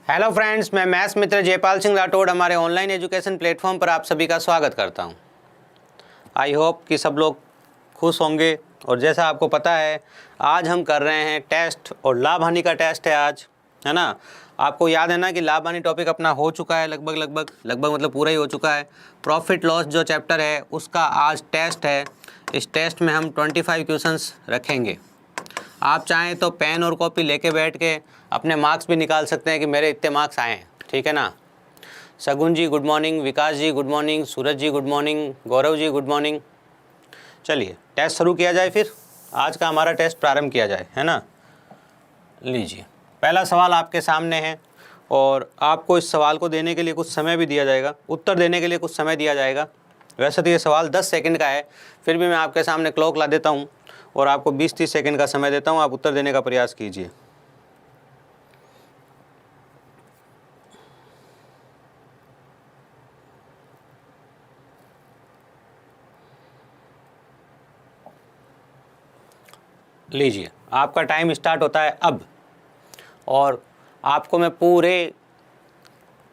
Hello friends, मैं maths मित्र जयपाल सिंह राठौड़ हमारे online education platform पर आप सभी का स्वागत करता हूं। आई होप कि सब लोग खुश होंगे। और जैसा आपको पता है, आज हम कर रहे हैं टेस्ट और लाभ हानि का टेस्ट है आज, है ना। आपको याद है ना कि लाभ हानि टॉपिक अपना हो चुका है, लगभग मतलब पूरा ही हो चुका है। प्रॉफिट लॉस जो चैप्टर है उसका आज टेस्ट है। इस टेस्ट में हम 25 क्वेश्चंस रखेंगे। आप चाहें तो पेन और कॉपी लेके बैठ के अपने मार्क्स भी निकाल सकते हैं कि मेरे इतने मार्क्स आए हैं, ठीक है ना। सगुन जी गुड मॉर्निंग, विकास जी गुड मॉर्निंग, सूरज जी good morning, Gaurav ji good morning. चलिए टेस्ट शुरू किया जाए, फिर आज का हमारा टेस्ट प्रारंभ किया जाए, है ना। लीजिए, पहला सवाल आपके सामने है और आपको इस सवाल को देने के लिए कुछ समय भी दिया जाएगा, उत्तर देने के लिए कुछ समय दिया जाएगा। वैसे तो ये सवाल 10 सेकंड का है, फिर भी मैं आपके सामने क्लॉक ला देता हूँ और आपको 20-30 सेकंड का समय देता हूँ। आप उत्तर देने का प्रयास कीजिए। लीजिए, आपका टाइम स्टार्ट होता है अब, और आपको मैं पूरे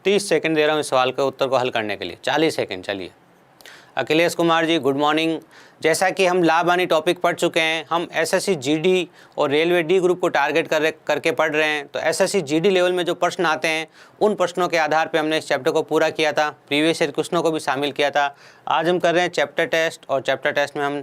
30 सेकंड दे रहा हूँ इस सवाल के उत्तर को हल करने के लिए। 40 सेकंड। चलिए, अखिलेश कुमार जी गुड मॉर्निंग। जैसा कि हम लाभ हानि टॉपिक पढ़ चुके हैं, हम एसएससी जीडी और रेलवे डी ग्रुप को टारगेट करके पढ़ रहे हैं। तो एसएससी जीडी लेवल में जो प्रश्न आते हैं उन प्रश्नों के आधार पे हमने इस चैप्टर को पूरा किया था, प्रीवियस ईयर क्वेश्चनों को भी शामिल किया था। आज हम कर रहे हैं चैप्टर टेस्ट, और चैप्टर टेस्ट में हम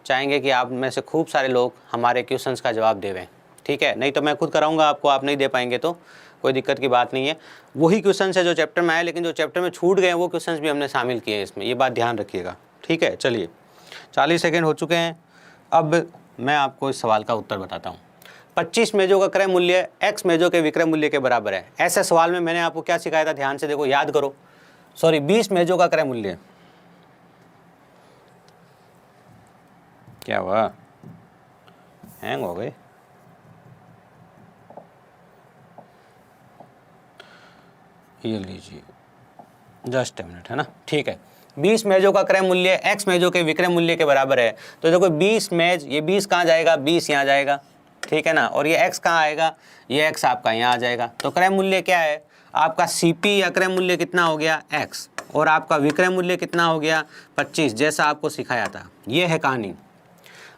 चाहेंगे कि आप में से खूब सारे लोग हमारे क्वेश्चंस का जवाब देवें, ठीक है। नहीं तो मैं खुद कराऊंगा आपको, आप नहीं दे पाएंगे तो कोई दिक्कत की बात नहीं है। वही क्वेश्चन है जो चैप्टर में आए, लेकिन जो चैप्टर में छूट गए वो क्वेश्चंस भी हमने शामिल किए हैं इसमें, ये बात ध्यान रखिएगा, ठीक है। चलिए, 40 सेकेंड हो चुके हैं। अब मैं आपको इस सवाल का उत्तर बताता हूँ। 25 मेजों का क्रय मूल्य x मेजों के विक्रय मूल्य के बराबर है। ऐसे सवाल में मैंने आपको क्या सिखाया था, ध्यान से देखो, याद करो। सॉरी, 20 मेजों का क्रय मूल्य। क्या हुआ, हैंग हो गए? ये लीजिए, जस्ट ए मिनट, है ना, ठीक है। 20 मेजों का क्रय मूल्य x मेजों के विक्रय मूल्य के बराबर है। तो देखो 20 मेज, ये 20 कहाँ जाएगा, 20 यहाँ जाएगा, ठीक है ना। और ये x कहाँ आएगा, ये x आपका यहाँ आ जाएगा। तो क्रय मूल्य क्या है आपका, CP या क्रय मूल्य कितना हो गया x, और आपका विक्रय मूल्य कितना हो गया 25, जैसा आपको सिखाया था। ये है कहानी।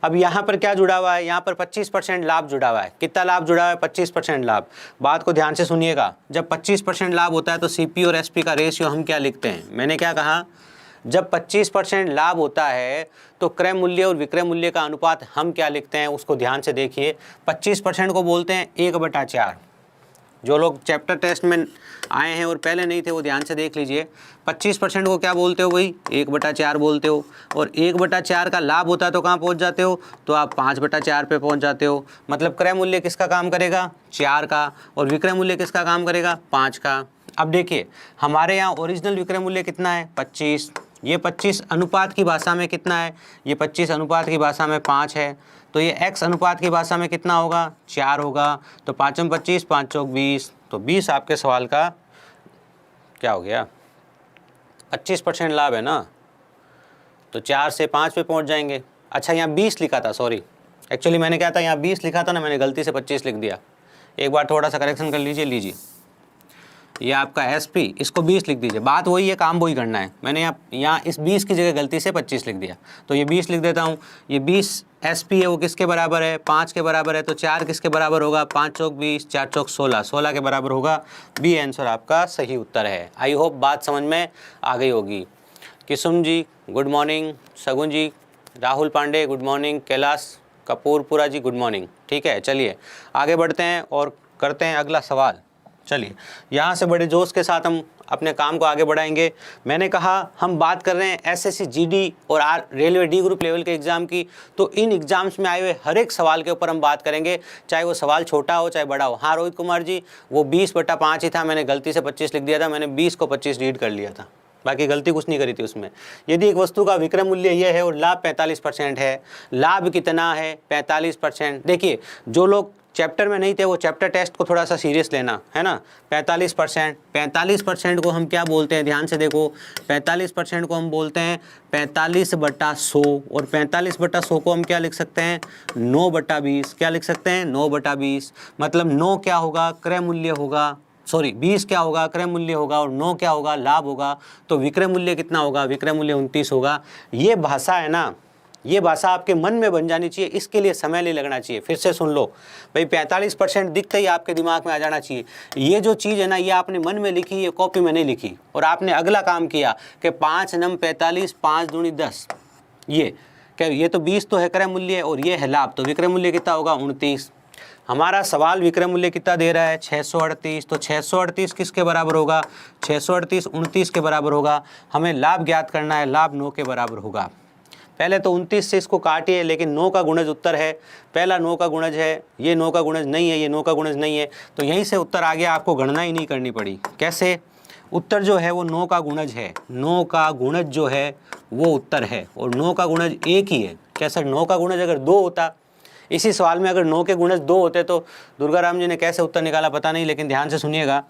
अब यहाँ पर क्या जुड़ा हुआ है, यहाँ पर 25% लाभ जुड़ा हुआ है। कितना लाभ जुड़ा हुआ है, 25% लाभ। बात को ध्यान से सुनिएगा। जब 25% लाभ होता है तो CP और SP का रेशियो हम क्या लिखते हैं, मैंने क्या कहा, जब 25% लाभ होता है तो क्रय मूल्य और विक्रय मूल्य का अनुपात हम क्या लिखते हैं, उसको ध्यान से देखिए। 25% को बोलते हैं 1/4। जो लोग चैप्टर टेस्ट में आए हैं और पहले नहीं थे वो ध्यान से देख लीजिए। 25% को क्या बोलते हो, वही 1/4 बोलते हो। और 1/4 का लाभ होता है तो कहाँ पहुँच जाते हो, तो आप 5/4 पे पहुँच जाते हो। मतलब क्रय मूल्य किसका काम करेगा, 4 का, और विक्रय मूल्य किसका काम करेगा, 5 का। अब देखिए, हमारे यहाँ ओरिजिनल विक्रय मूल्य कितना है, 25। ये 25 अनुपात की भाषा में कितना है, ये 25 अनुपात की भाषा में 5 है। तो ये x अनुपात की भाषा में कितना होगा, 4 होगा। तो 5 में 25, 5 चौक 20, तो 20 आपके सवाल का क्या हो गया, 25% लाभ है ना, तो 4 से 5 पे पहुंच जाएंगे। अच्छा, यहाँ 20 लिखा था, सॉरी, एक्चुअली मैंने क्या था, यहाँ 20 लिखा था ना, मैंने गलती से 25 लिख दिया। एक बार थोड़ा सा करेक्शन कर लीजिए। लीजिए, ये आपका SP, इसको 20 लिख दीजिए। बात वही है, काम वही करना है। मैंने यहाँ इस 20 की जगह गलती से 25 लिख दिया, तो ये 20 लिख देता हूँ। ये 20 SP है, वो किसके बराबर है, 5 के बराबर है। तो 4 किसके बराबर होगा, 5 चौक 20, 4 चौक 16, 16 के बराबर होगा। बी आंसर आपका सही उत्तर है। आई होप बात समझ में आ गई होगी। किसुम जी गुड मॉर्निंग, सगुन जी, राहुल पांडे गुड मॉर्निंग, कैलाश कपूरपुरा जी गुड मॉर्निंग, ठीक है। चलिए आगे बढ़ते हैं और करते हैं अगला सवाल। चलिए, यहाँ से बड़े जोश के साथ हम अपने काम को आगे बढ़ाएंगे। मैंने कहा हम बात कर रहे हैं एसएससी जीडी और रेलवे डी ग्रुप लेवल के एग्ज़ाम की। तो इन एग्ज़ाम्स में आए हुए हर एक सवाल के ऊपर हम बात करेंगे, चाहे वो सवाल छोटा हो चाहे बड़ा हो। हाँ रोहित कुमार जी, वो 20/5 ही था, मैंने गलती से 25 लिख दिया था। मैंने 20 को 25 रीड कर लिया था, बाकी गलती कुछ नहीं करी थी उसमें। यदि एक वस्तु का विक्रय मूल्य यह है और लाभ 45% है, लाभ कितना है, 45%। देखिए, जो लोग चैप्टर में नहीं थे वो चैप्टर टेस्ट को थोड़ा सा सीरियस लेना, है ना। 45%, 45% को हम क्या बोलते हैं, ध्यान से देखो। 45% को हम बोलते हैं 45/100, और 45/100 को हम क्या लिख सकते हैं, 9/20। क्या लिख सकते हैं, 9/20। मतलब 9 क्या होगा, क्रय मूल्य होगा, सॉरी 20 क्या होगा, क्रय मूल्य होगा, और 9 क्या होगा, लाभ होगा। तो विक्रय मूल्य कितना होगा, विक्रय मूल्य 29 होगा। ये भाषा है ना, ये भाषा आपके मन में बन जानी चाहिए, इसके लिए समय नहीं लगना चाहिए। फिर से सुन लो भाई, 45% दिखते ही आपके दिमाग में आ जाना चाहिए। ये जो चीज़ है ना, ये आपने मन में लिखी, ये कॉपी में नहीं लिखी। और आपने अगला काम किया कि 5 नम 45, 5 दूनी 10, ये क्या, ये तो 20 तो है क्रय मूल्य और ये है लाभ, तो विक्रय मूल्य कितना होगा, 29। हमारा सवाल विक्रय मूल्य कितना दे रहा है, 638। तो 638 किसके बराबर होगा, 638 29 के बराबर होगा। हमें लाभ ज्ञात करना है, लाभ 9 के बराबर होगा। पहले तो 29 से इसको काटिए, लेकिन 9 का गुणज उत्तर है, पहला 9 का गुणज है, ये 9 का गुणज नहीं है, ये 9 का गुणज नहीं है, तो यहीं से उत्तर आ गया। आपको गणना ही नहीं करनी पड़ी। कैसे, उत्तर जो है वो 9 का गुणज है, 9 का गुणज जो है वो उत्तर है, और 9 का गुणज एक ही है। क्या सर, 9 का गुणज अगर 2 होता, इसी सवाल में अगर 9 के गुणज 2 होते तो दुर्गाराम जी ने कैसे उत्तर निकाला पता नहीं, लेकिन ध्यान से सुनिएगा।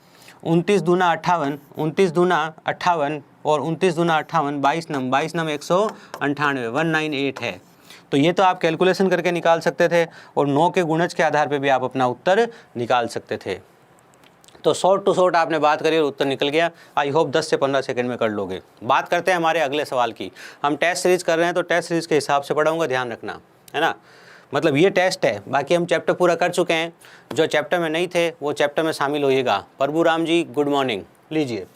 29 दूना 58, 29 दूना 58 और 29 दूना 58, 22 नम 198, 198 है। तो ये तो आप कैलकुलेशन करके निकाल सकते थे, और 9 के गुणज के आधार पे भी आप अपना उत्तर निकाल सकते थे। तो शॉर्ट टू शॉर्ट आपने बात करी और उत्तर निकल गया। आई होप 10 से 15 सेकंड में कर लोगे। बात करते हैं हमारे अगले सवाल की। हम टेस्ट सीरीज कर रहे हैं, तो टेस्ट सीरीज के हिसाब से पढ़ाऊँगा, ध्यान रखना, है ना। मतलब ये टेस्ट है, बाकी हम चैप्टर पूरा कर चुके हैं। जो चैप्टर में नहीं थे वो चैप्टर में शामिल होइएगा। प्रभु राम जी गुड मॉर्निंग। लीजिए,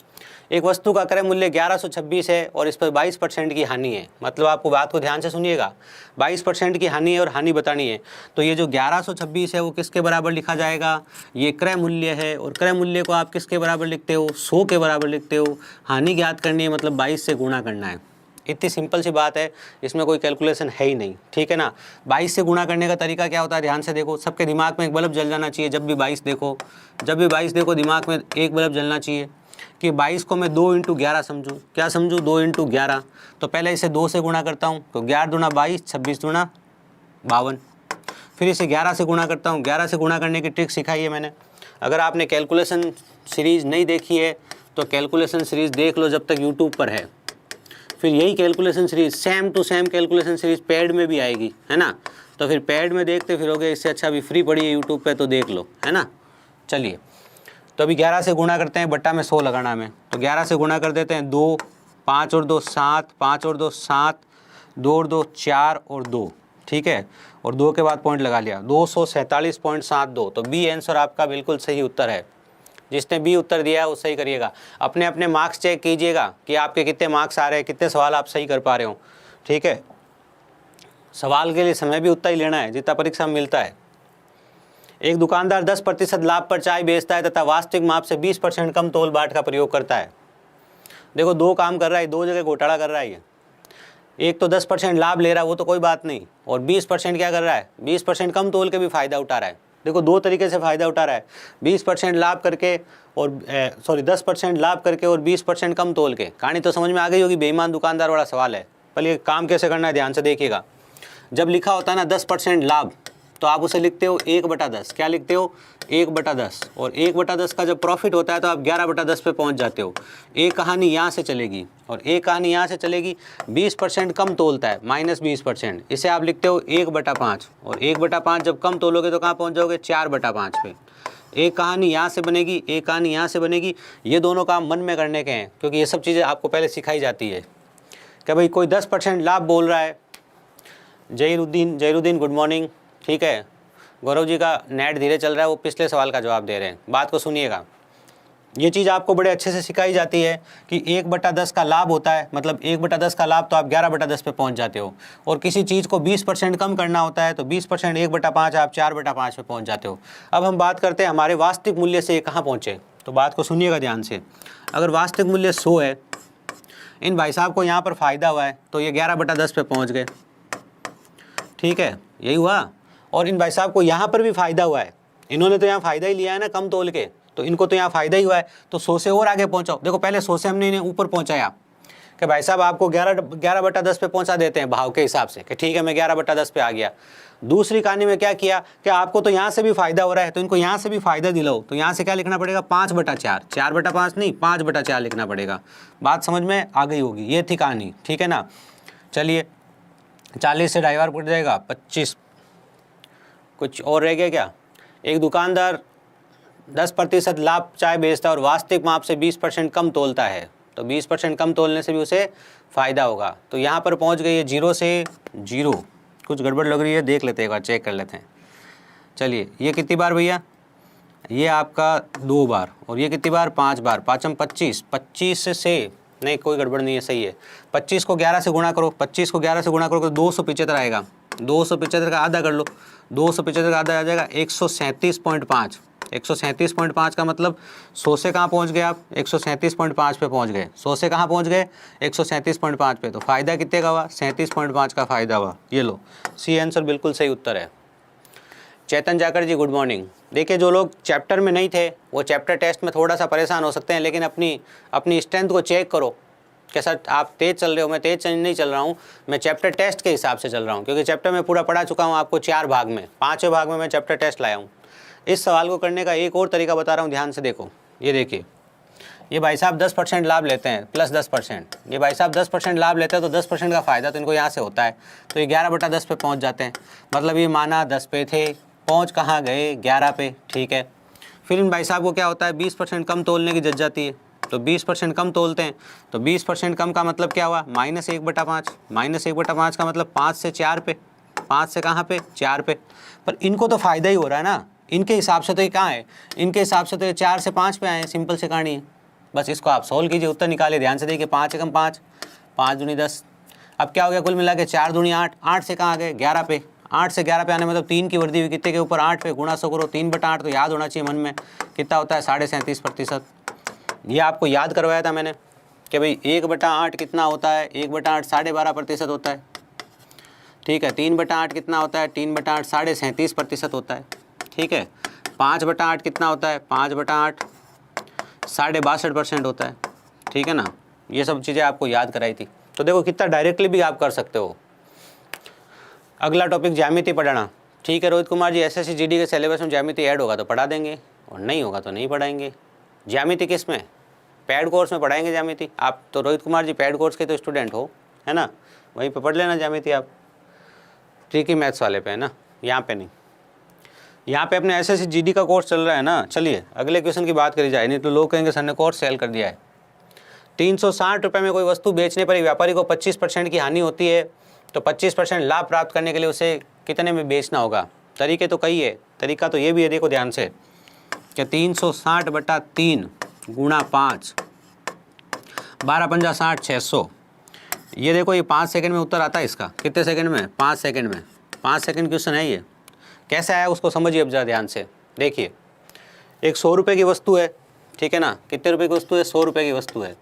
एक वस्तु का क्रय मूल्य 1126 है और इस पर 22% की हानि है। मतलब आपको बात को ध्यान से सुनिएगा, 22% की हानि है और हानि बतानी है। तो ये जो 1126 है वो किसके बराबर लिखा जाएगा, ये क्रय मूल्य है, और क्रय मूल्य को आप किसके बराबर लिखते हो, 100 के बराबर लिखते हो। हानि ज्ञात करनी है, मतलब 22 से गुणा करना है। इतनी सिंपल सी बात है, इसमें कोई कैलकुलेशन है ही नहीं, ठीक है ना। 22 से गुणा करने का तरीका क्या होता है, ध्यान से देखो। सबके दिमाग में एक बल्ब जल जाना चाहिए, जब भी 22 देखो, जब भी 22 देखो दिमाग में एक बल्ब जलना चाहिए कि 22 को मैं 2 × 11 समझूँ। क्या समझूँ, 2 × 11। तो पहले इसे 2 से गुणा करता हूँ, तो 11 दूना 22, 26 दूना 52। फिर इसे 11 से गुणा करता हूँ। 11 से गुणा करने की ट्रिक सिखाई है मैंने। अगर आपने कैलकुलेशन सीरीज़ नहीं देखी है तो कैलकुलेशन सीरीज़ देख लो, जब तक यूट्यूब पर है। फिर यही calculation series same to same calculation series पेड में भी आएगी, है ना। तो फिर पेड में देखते फिरोगे, इससे अच्छा भी फ्री पड़ी है यूट्यूब पे, तो देख लो, है ना। चलिए, तो अभी 11 से गुणा करते हैं, बट्टा में 100 लगाना हमें। तो 11 से गुणा कर देते हैं, 2, 5 और 2 7, 5 और 2 7, 2 और 2 4 और 2, ठीक है। और 2 के बाद पॉइंट लगा लिया, 247.72। तो बी आंसर आपका बिल्कुल सही उत्तर है। जिसने बी उत्तर दिया है वो सही करिएगा। अपने अपने मार्क्स चेक कीजिएगा कि आपके कितने मार्क्स आ रहे हैं, कितने सवाल आप सही कर पा रहे हो, ठीक है। सवाल के लिए समय भी उतना ही लेना है जितना परीक्षा में मिलता है। एक दुकानदार 10% लाभ पर चाय बेचता है तथा वास्तविक माप से 20% कम तोल बाट का प्रयोग करता है। देखो, 2 काम कर रहा है, 2 जगह घोटाला कर रहा है। एक तो 10% लाभ ले रहा है, वो तो कोई बात नहीं, और 20% क्या कर रहा है, 20% कम तोल के भी फ़ायदा उठा रहा है। देखो, 2 तरीके से फ़ायदा उठा रहा है, 20% लाभ करके और 10% लाभ करके और 20% कम तोल के। कहानी तो समझ में आ गई होगी, बेईमान दुकानदार वाला सवाल है। पर ये काम कैसे करना है ध्यान से देखिएगा। जब लिखा होता है ना 10% लाभ, तो आप उसे लिखते हो 1/10। क्या लिखते हो, 1/10। और 1/10 का जब प्रॉफिट होता है तो आप 11/10 पे पहुंच जाते हो। एक कहानी यहाँ से चलेगी और एक कहानी यहाँ से चलेगी। 20% कम तोलता है, -20%, इसे आप लिखते हो 1/5। और 1/5 जब कम तोलोगे तो कहाँ पहुँच जाओगे, 4/5 पे। एक कहानी यहाँ से बनेगी, एक कहानी यहाँ से बनेगी। ये दोनों काम मन में करने के हैं, क्योंकि ये सब चीज़ें आपको पहले सिखाई जाती है। क्या भाई, कोई 10% लाभ बोल रहा है। जहीरुद्दीन गुड मॉर्निंग, ठीक है। गौरव जी का नेट धीरे चल रहा है, वो पिछले सवाल का जवाब दे रहे हैं। बात को सुनिएगा, ये चीज़ आपको बड़े अच्छे से सिखाई जाती है कि 1/10 का लाभ होता है, मतलब 1/10 का लाभ तो आप 11/10 पे पहुंच जाते हो। और किसी चीज़ को 20% कम करना होता है तो 20% 1/5 आप 4/5 पे पहुंच जाते हो। अब हम बात करते हैं हमारे वास्तविक मूल्य से ये कहाँ पहुँचे। तो बात को सुनिएगा ध्यान से। अगर वास्तविक मूल्य 100 है, इन भाई साहब को यहाँ पर फ़ायदा हुआ है तो ये 11/10 पे पहुँच गए, ठीक है, यही हुआ। और इन भाई साहब को यहाँ पर भी फ़ायदा हुआ है, इन्होंने तो यहाँ फ़ायदा ही लिया है ना कम तोल के, तो इनको तो यहाँ फ़ायदा ही हुआ है। तो 100 से और आगे पहुँचाओ। देखो, पहले 100 से हमने इन्हें ऊपर पहुँचाया कि भाई साहब आपको 11/10 पे पहुँचा देते हैं भाव के हिसाब से, कि ठीक है मैं 11/10 पे आ गया। दूसरी कहानी में क्या किया कि आपको तो यहाँ से भी फ़ायदा हो रहा है, तो इनको यहाँ से भी फ़ायदा दिलाओ। तो यहाँ से क्या लिखना पड़ेगा, 5/4, 4/5 नहीं 5/4 लिखना पड़ेगा। बात समझ में आ गई होगी, ये थी कहानी, ठीक है ना। चलिए, 40 से ढाई बार पड़ जाएगा, 25। कुछ और रह गया क्या। एक दुकानदार 10% लाभ चाय बेचता है और वास्तविक माप से 20% कम तोलता है, तो 20% कम तोलने से भी उसे फ़ायदा होगा। तो यहाँ पर पहुँच गई है 0 से 0, कुछ गड़बड़ लग रही है, देख लेते हैं एक बार, चेक कर लेते हैं। चलिए ये कितनी बार भैया, ये आपका 2 बार, और ये कितनी बार, 5 बार, 5 25, 25 से नहीं कोई गड़बड़ नहीं है, सही है। 25 को 11 से गुणा करो, 25 को 11 से गुणा करो तो 275 आएगा, 275 का आधा कर लो, 275 का आधा आ जाएगा 137.5। 137.5 का मतलब 100 से कहाँ पहुँच गए आप, 137.5 पे पहुँच गए। 100 से कहाँ पहुँच गए, 137.5 पे। तो फ़ायदा कितने का हुआ, 37.5 का फ़ायदा हुआ। ये लो, सी आंसर बिल्कुल सही उत्तर है। चेतन जाकर जी गुड मॉर्निंग। देखिए जो लोग चैप्टर में नहीं थे वो चैप्टर टेस्ट में थोड़ा सा परेशान हो सकते हैं, लेकिन अपनी स्ट्रेंथ को चेक करो कि सर आप तेज़ चल रहे हो। मैं तेज़ नहीं चल रहा हूँ, मैं चैप्टर टेस्ट के हिसाब से चल रहा हूँ, क्योंकि चैप्टर में पूरा पढ़ा चुका हूँ आपको 4 भाग में, 5वें भाग में मैं चैप्टर टेस्ट लाया हूँ। इस सवाल को करने का एक और तरीका बता रहा हूँ, ध्यान से देखो। ये देखिए, ये भाई साहब 10% लाभ लेते हैं प्लस 10%, ये भाई साहब 10% लाभ लेते हैं तो 10% का फ़ायदा तो इनको यहाँ से होता है, तो ये 11/10 पे पहुँच जाते हैं। मतलब ये माना 10 पे थे, पहुँच कहाँ गए, 11 पे, ठीक है। फिर इन भाई साहब को क्या होता है, 20% कम तोलने की जज जाती है, तो 20% कम तोलते हैं, तो 20% कम का मतलब क्या हुआ, -1/5। -1/5 का मतलब 5 से 4 पे, 5 से कहाँ पे, 4 पे। पर इनको तो फ़ायदा ही हो रहा है ना, इनके हिसाब से तो ये कहाँ है, इनके हिसाब से तो ये 4 से 5 पे आए हैं, सिंपल से कहानी है। बस इसको आप सॉल्व कीजिए, उत्तर निकालिए। ध्यान से देखिए, 5 एकम 5, 5 दूनी 10। अब क्या हो गया, कुल मिला के 4 दूनी 8, 8 से कहाँ आ गए, 11 पे। 8 से 11 पे आने मतलब 3 की वर्दी हुई, कितने के ऊपर, 8 पे। गुणा 100 करो, 3/8 तो याद होना चाहिए मन में, कितना होता है, 37.5%। ये आपको याद करवाया था मैंने कि भाई 1/8 कितना होता है, 1/8 12.5% होता है, ठीक है। 3/8 कितना होता है, 3/8 37.5% होता है, ठीक है। 5/8 कितना होता है, 5/8 62% होता है, ठीक है ना। ये सब चीज़ें आपको याद कराई थी, तो देखो कितना डायरेक्टली भी आप कर सकते हो। अगला टॉपिक ज्यामिति पढ़ाना, ठीक है रोहित कुमार जी। एसएससी जीडी के सिलेबस में ज्यामिति ऐड होगा तो पढ़ा देंगे, और नहीं होगा तो नहीं पढ़ाएंगे। ज्यामिति किस में, पैड कोर्स में पढ़ाएंगे ज्यामिति। आप तो रोहित कुमार जी पैड कोर्स के तो स्टूडेंट हो, है ना, वहीं पे पढ़ लेना ज्यामिति आप, ट्रिकी मैथ्स वाले पे, है ना, यहाँ पे नहीं। यहाँ पे अपने एसएससी जीडी का कोर्स चल रहा है ना। चलिए अगले क्वेश्चन की बात करी जाए, नहीं तो लोग कहेंगे सर ने कोर्स सेल कर दिया है। 360 रुपये में कोई वस्तु बेचने पर व्यापारी को 25% की हानि होती है, तो 25% लाभ प्राप्त करने के लिए उसे कितने में बेचना होगा। तरीके तो कई है, तरीका तो ये भी है, देखो ध्यान से, कि 360/3 गुणा 5, 12×5 = 60, 600। ये देखो ये 5 सेकंड में उत्तर आता है इसका, कितने सेकंड में, 5 सेकंड में। 5 सेकंड क्वेश्चन है ये, कैसे आया उसको समझिए अब ज़रा ध्यान से। देखिए एक 100 रुपये की वस्तु है, ठीक है ना, कितने रुपए की वस्तु है, 100 रुपये की वस्तु है।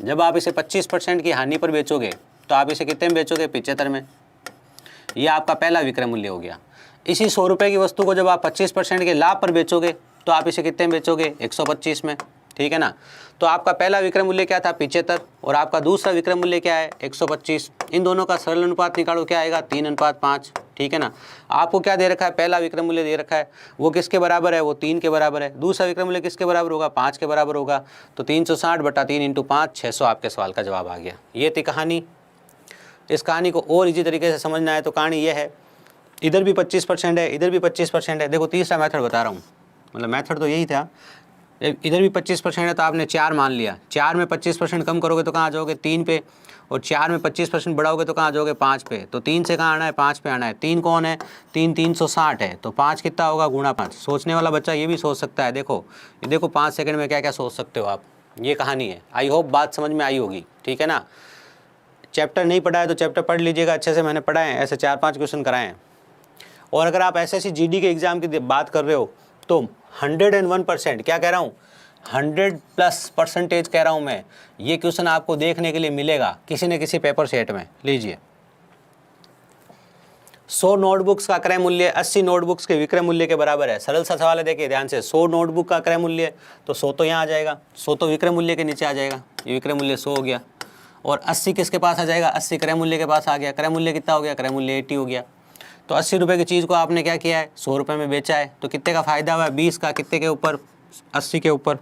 जब आप इसे 25% की हानि पर बेचोगे तो आप इसे कितने में बेचोगे, 75 में। ये आपका पहला विक्रय मूल्य हो गया। इसी 100 रुपये की वस्तु को जब आप 25% के लाभ पर बेचोगे तो आप इसे कितने में बेचोगे, 125 में, ठीक है ना। तो आपका पहला विक्रय मूल्य क्या था, 75, और आपका दूसरा विक्रय मूल्य क्या है, 125। इन दोनों का सरल अनुपात निकालो, क्या आएगा, 3:5, ठीक है ना। आपको क्या दे रखा है, पहला विक्रय मूल्य दे रखा है, वो किसके बराबर है, वो 3 के बराबर है। दूसरा विक्रय मूल्य किसके बराबर होगा, 5 के बराबर होगा। तो 360/3 × 5, 600 आपके सवाल का जवाब आ गया। ये थी कहानी। इस कहानी को और इजी तरीके से समझना है तो कहानी ये है, इधर भी 25% है, इधर भी 25% है। देखो तीसरा मेथड बता रहा हूँ, मतलब मेथड तो यही था, इधर भी 25% है तो आपने 4 मान लिया, 4 में 25% कम करोगे तो कहाँ आ जाओगे, 3 पे, और 4 में 25% बढ़ाओगे तो कहाँ आ जाओगे, 5 पे। तो 3 से कहाँ आना है, 5 पे आना है। 3 कौन है, 3 360 है, तो 5 कितना होगा, गुणा 5। सोचने वाला बच्चा ये भी सोच सकता है। देखो ये देखो 5 सेकंड में क्या क्या सोच सकते हो आप, ये कहानी है। आई होप बात समझ में आई होगी, ठीक है ना। चैप्टर नहीं पढ़ा है तो चैप्टर पढ़ लीजिएगा अच्छे से, मैंने पढ़ाए हैं, ऐसे 4-5 क्वेश्चन कराए हैं। और अगर आप एसएससी जीडी के एग्ज़ाम की बात कर रहे हो तो 101%, क्या कह रहा हूँ, 100+% कह रहा हूँ मैं, ये क्वेश्चन आपको देखने के लिए मिलेगा किसी न किसी पेपर सेट में। लीजिए 100 नोटबुक्स का क्रय मूल्य 80 नोटबुक्स के विक्रय मूल्य के बराबर है। सरल सा सवाल है, देखिए ध्यान से। 100 नोटबुक का क्रय मूल्य, तो 100 तो यहाँ आ जाएगा, 100 तो विक्रय मूल्य के नीचे आ जाएगा, ये विक्रय मूल्य 100 हो गया। और 80 किसके पास आ जाएगा, 80 क्रय मूल्य के पास आ गया। क्रय मूल्य कितना हो गया, क्रय मूल्य 80 हो गया। तो 80 रुपये की चीज़ को आपने क्या किया है, 100 रुपये में बेचा है, तो कितने का फ़ायदा हुआ है, 20 का। कितने के ऊपर, 80 के ऊपर।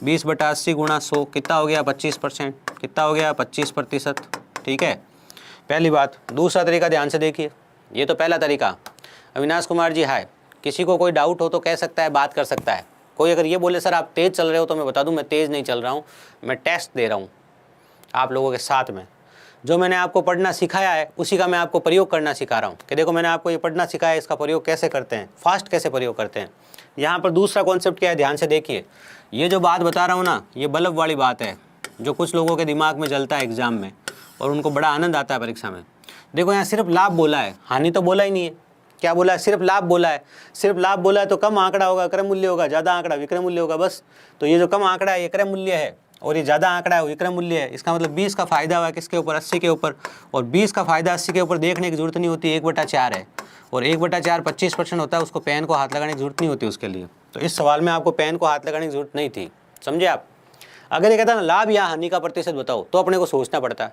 20/80 गुणा 100 कितना हो गया, 25%। कितना हो गया, 25%, ठीक है, पहली बात। दूसरा तरीका ध्यान से देखिए, ये तो पहला तरीका। अविनाश कुमार जी हाय, किसी को कोई डाउट हो तो कह सकता है, बात कर सकता है। कोई अगर ये बोले सर आप तेज़ चल रहे हो, तो मैं बता दूं मैं तेज़ नहीं चल रहा हूँ, मैं टेस्ट दे रहा हूँ आप लोगों के साथ में। जो मैंने आपको पढ़ना सिखाया है उसी का मैं आपको प्रयोग करना सिखा रहा हूँ कि देखो मैंने आपको ये पढ़ना सिखाया है, इसका प्रयोग कैसे करते हैं, फास्ट कैसे प्रयोग करते हैं। यहाँ पर दूसरा कॉन्सेप्ट क्या है, ध्यान से देखिए। ये जो बात बता रहा हूँ ना, ये बल्ब वाली बात है जो कुछ लोगों के दिमाग में जलता है एग्जाम में और उनको बड़ा आनंद आता है परीक्षा में। देखो यहाँ सिर्फ लाभ बोला है, हानि तो बोला ही नहीं है। क्या बोला है? सिर्फ लाभ बोला है। सिर्फ लाभ बोला है तो कम आंकड़ा होगा क्रय मूल्य होगा, ज़्यादा आंकड़ा विक्रय मूल्य होगा, बस। तो ये जो कम आंकड़ा है ये क्रय मूल्य है और ये ज़्यादा आंकड़ा है विक्रय मूल्य है। इसका मतलब 20 का फायदा हुआ किसके ऊपर, 80 के ऊपर। और 20 का फायदा 80 के ऊपर देखने की जरूरत नहीं होती, 1/4 है। और 1/4 25% होता है, उसको पेन को हाथ लगाने की जरूरत नहीं होती उसके लिए। तो इस सवाल में आपको पेन को हाथ लगाने की जरूरत नहीं थी, समझे आप। अगर ये कहता ना लाभ या हानि का प्रतिशत बताओ तो अपने को सोचना पड़ता है।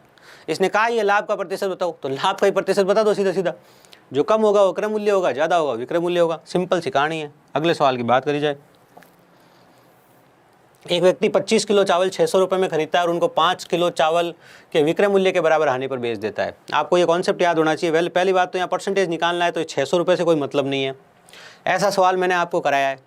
इसने कहा ये लाभ का प्रतिशत बताओ तो लाभ का ही प्रतिशत बता दो सीधा सीधा। जो कम होगा वो क्रय मूल्य होगा, ज़्यादा होगा विक्रय मूल्य होगा। सिंपल सी कहानी है। अगले सवाल की बात करी जाए। एक व्यक्ति 25 किलो चावल 600 रुपये में खरीदता है और उनको 5 किलो चावल के विक्रय मूल्य के बराबर हानि पर बेच देता है। आपको ये कॉन्सेप्ट याद होना चाहिए। पहली बात तो यहाँ परसेंटेज निकालना है, तो 600 रुपये से कोई मतलब नहीं है। ऐसा सवाल मैंने आपको कराया है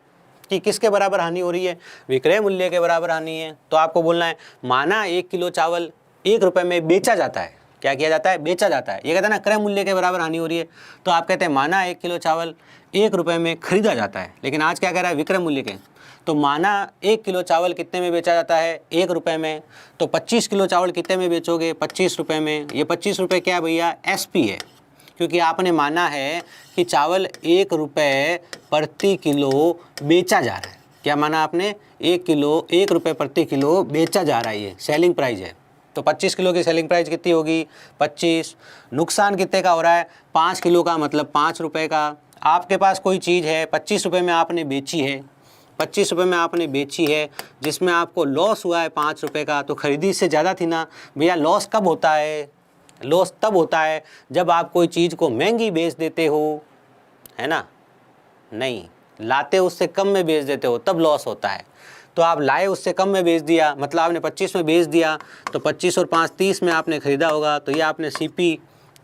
कि किसके बराबर हानि हो रही है, विक्रय मूल्य के बराबर हानि है। तो आपको बोलना है माना 1 किलो चावल 1 रुपये में बेचा जाता है। क्या किया जाता है? बेचा जाता है। ये कहता है ना क्रय मूल्य के बराबर हानि हो रही है, तो आप कहते हैं माना 1 किलो चावल 1 रुपये में खरीदा जाता है। लेकिन आज क्या कह रहा है? विक्रय मूल्य के। तो माना 1 किलो चावल कितने में बेचा जाता है? 1 रुपये में। तो 25 किलो चावल कितने में बेचोगे? 25 रुपये में। ये 25 रुपये क्या है भैया? SP है, क्योंकि आपने माना है कि चावल 1 रुपये प्रति किलो बेचा जा रहा है। क्या माना आपने? 1 रुपये प्रति किलो बेचा जा रहा है, ये सेलिंग प्राइस है। तो 25 किलो की सेलिंग प्राइस कितनी होगी? 25। नुकसान कितने का हो रहा है? 5 किलो का, मतलब 5 रुपये का। आपके पास कोई चीज़ है 25 रुपये में आपने बेची है, 25 रुपये में आपने बेची है, जिसमें आपको लॉस हुआ है 5 रुपये का। तो खरीदी इससे ज़्यादा थी ना भैया। लॉस कब होता है? लॉस तब होता है जब आप कोई चीज़ को महंगी बेच देते हो, है ना। नहीं, लाते उससे कम में बेच देते हो तब लॉस होता है। तो आप लाए उससे कम में बेच दिया, मतलब आपने 25 में बेच दिया, तो 25 और 5 30 में आपने ख़रीदा होगा। तो ये आपने CP,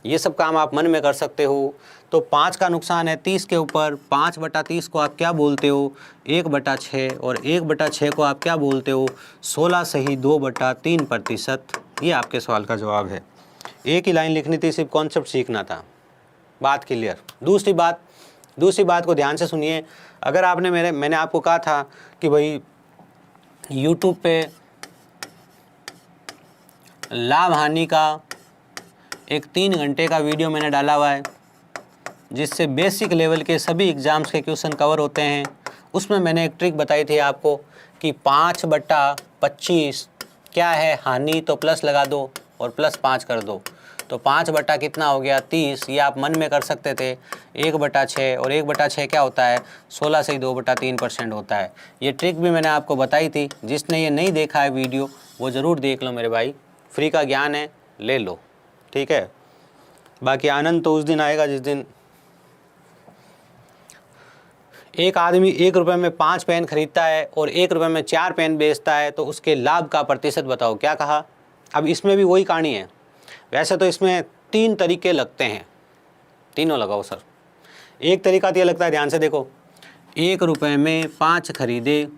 ये सब काम आप मन में कर सकते हो। तो 5 का नुकसान है 30 के ऊपर। 5/30 को आप क्या बोलते हो? 1/6। और 1/6 को आप क्या बोलते हो? 16 सही 2/3%। ये आपके सवाल का जवाब है। एक ही लाइन लिखनी थी, सिर्फ कॉन्सेप्ट सीखना था। बात क्लियर। दूसरी बात को ध्यान से सुनिए। अगर आपने मैंने आपको कहा था कि भाई YouTube पे लाभ हानि का एक 3 घंटे का वीडियो मैंने डाला हुआ है, जिससे बेसिक लेवल के सभी एग्ज़ाम्स के क्वेश्चन कवर होते हैं। उसमें मैंने एक ट्रिक बताई थी आपको कि 5/25 क्या है? हानि। तो प्लस लगा दो और +5 कर दो, तो 5 बटा कितना हो गया? 30। ये आप मन में कर सकते थे। 1/6 और 1/6 क्या होता है? 16 से ही 2/3% होता है। ये ट्रिक भी मैंने आपको बताई थी। जिसने ये नहीं देखा है वीडियो वो ज़रूर देख लो मेरे भाई, फ्री का ज्ञान है, ले लो, ठीक है। बाकी आनंद तो उस दिन आएगा जिस दिन एक आदमी 1 रुपये में 5 पेन खरीदता है और 1 रुपये में 4 पेन बेचता है, तो उसके लाभ का प्रतिशत बताओ। क्या कहा? अब इसमें भी वही कहानी है। वैसे तो इसमें 3 तरीके लगते हैं, तीनों लगाओ सर। एक तरीका तो ये लगता है, ध्यान से देखो, 1 रुपये में 5 खरीदे,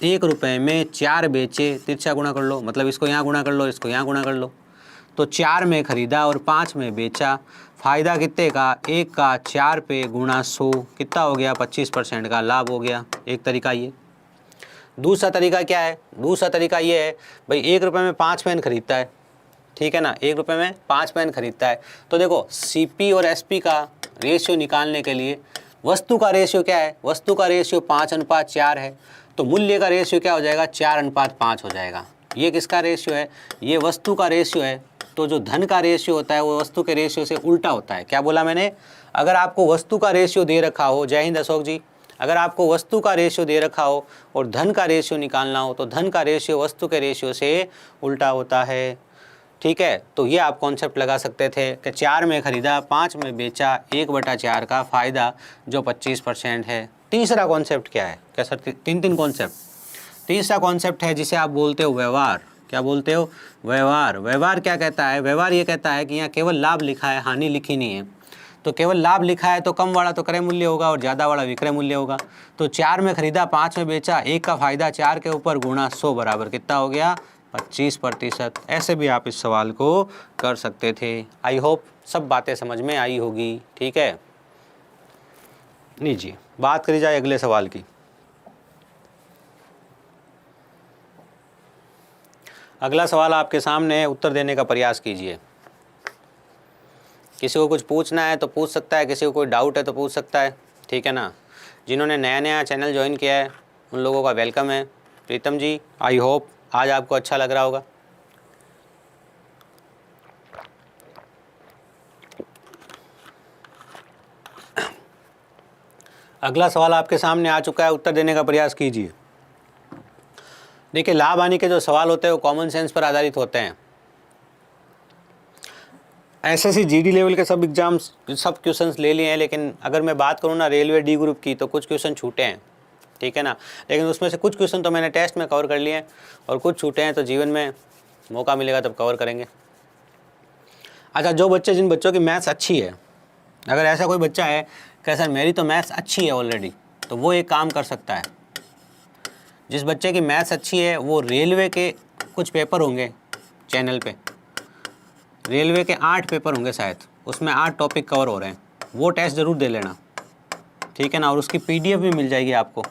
1 रुपये में 4 बेचे, तिरछा गुणा कर लो, मतलब इसको यहाँ गुणा कर लो, इसको यहाँ गुणा कर लो। तो 4 में खरीदा और 5 में बेचा। फ़ायदा कितने का? 1 का 4 पे गुणा 100 कितना हो गया? 25% का लाभ हो गया। एक तरीका ये। दूसरा तरीका क्या है? दूसरा तरीका ये है भाई 1 रुपये में 5 पेन खरीदता है, ठीक है ना। 1 रुपये में 5 पेन खरीदता है। तो देखो CP और SP का रेशियो निकालने के लिए वस्तु का रेशियो क्या है? वस्तु का रेशियो 5:4 है। तो मूल्य का रेशियो क्या हो जाएगा? 4:5 हो जाएगा। ये किसका रेशियो है? ये वस्तु का रेशियो है। तो जो धन का रेशियो होता है वो वस्तु के रेशियो से उल्टा होता है। क्या बोला मैंने? अगर आपको वस्तु का रेशियो दे रखा हो, जय हिंद अशोक जी, अगर आपको वस्तु का रेशियो दे रखा हो और धन का रेशियो निकालना हो, तो धन का रेशियो वस्तु के रेशियो से उल्टा होता है, ठीक है। तो ये आप कॉन्सेप्ट लगा सकते थे कि 4 में खरीदा, 5 में बेचा, 1/4 का फ़ायदा जो 25% है। तीसरा कॉन्सेप्ट क्या है? क्या सर? 3 कॉन्सेप्ट। तीसरा कॉन्सेप्ट है जिसे आप बोलते हो व्यवहार। क्या बोलते हो? व्यवहार। व्यवहार क्या कहता है? व्यवहार ये कहता है कि यहाँ केवल लाभ लिखा है, हानि लिखी नहीं है। तो केवल लाभ लिखा है तो कम वाला तो क्रय मूल्य होगा और ज़्यादा वाला विक्रय मूल्य होगा। तो 4 में खरीदा 5 में बेचा, 1 का फायदा 4 के ऊपर गुणा 100 बराबर कितना हो गया 25%। ऐसे भी आप इस सवाल को कर सकते थे। आई होप सब बातें समझ में आई होगी। ठीक है, लीजिए बात करी जाए अगले सवाल की। अगला सवाल आपके सामने है, उत्तर देने का प्रयास कीजिए। किसी को कुछ पूछना है तो पूछ सकता है, किसी को कोई डाउट है तो पूछ सकता है। ठीक है ना। जिन्होंने नया नया चैनल ज्वाइन किया है उन लोगों का वेलकम है। प्रीतम जी, आई होप आज आपको अच्छा लग रहा होगा। अगला सवाल आपके सामने आ चुका है, उत्तर देने का प्रयास कीजिए। देखिए, लाभ हानि के जो सवाल होते हैं वो कॉमन सेंस पर आधारित होते हैं। एसएससी जीडी लेवल के सब एग्जाम्स सब क्वेश्चंस ले लिए हैं, लेकिन अगर मैं बात करूँ ना रेलवे डी ग्रुप की तो कुछ क्वेश्चन छूटे हैं। ठीक है ना, लेकिन उसमें से कुछ क्वेश्चन तो मैंने टेस्ट में कवर कर लिए हैं और कुछ छूटे हैं, तो जीवन में मौका मिलेगा तब कवर करेंगे। अच्छा, जो बच्चे जिन बच्चों की मैथ्स अच्छी है, अगर ऐसा कोई बच्चा है कि सर मेरी तो मैथ्स अच्छी है ऑलरेडी, तो वो एक काम कर सकता है। जिस बच्चे की मैथ्स अच्छी है वो रेलवे के कुछ पेपर होंगे चैनल पे, रेलवे के 8 पेपर होंगे शायद, उसमें 8 टॉपिक कवर हो रहे हैं, वो टेस्ट ज़रूर दे लेना। ठीक है ना, और उसकी पीडीएफ भी मिल जाएगी आपको।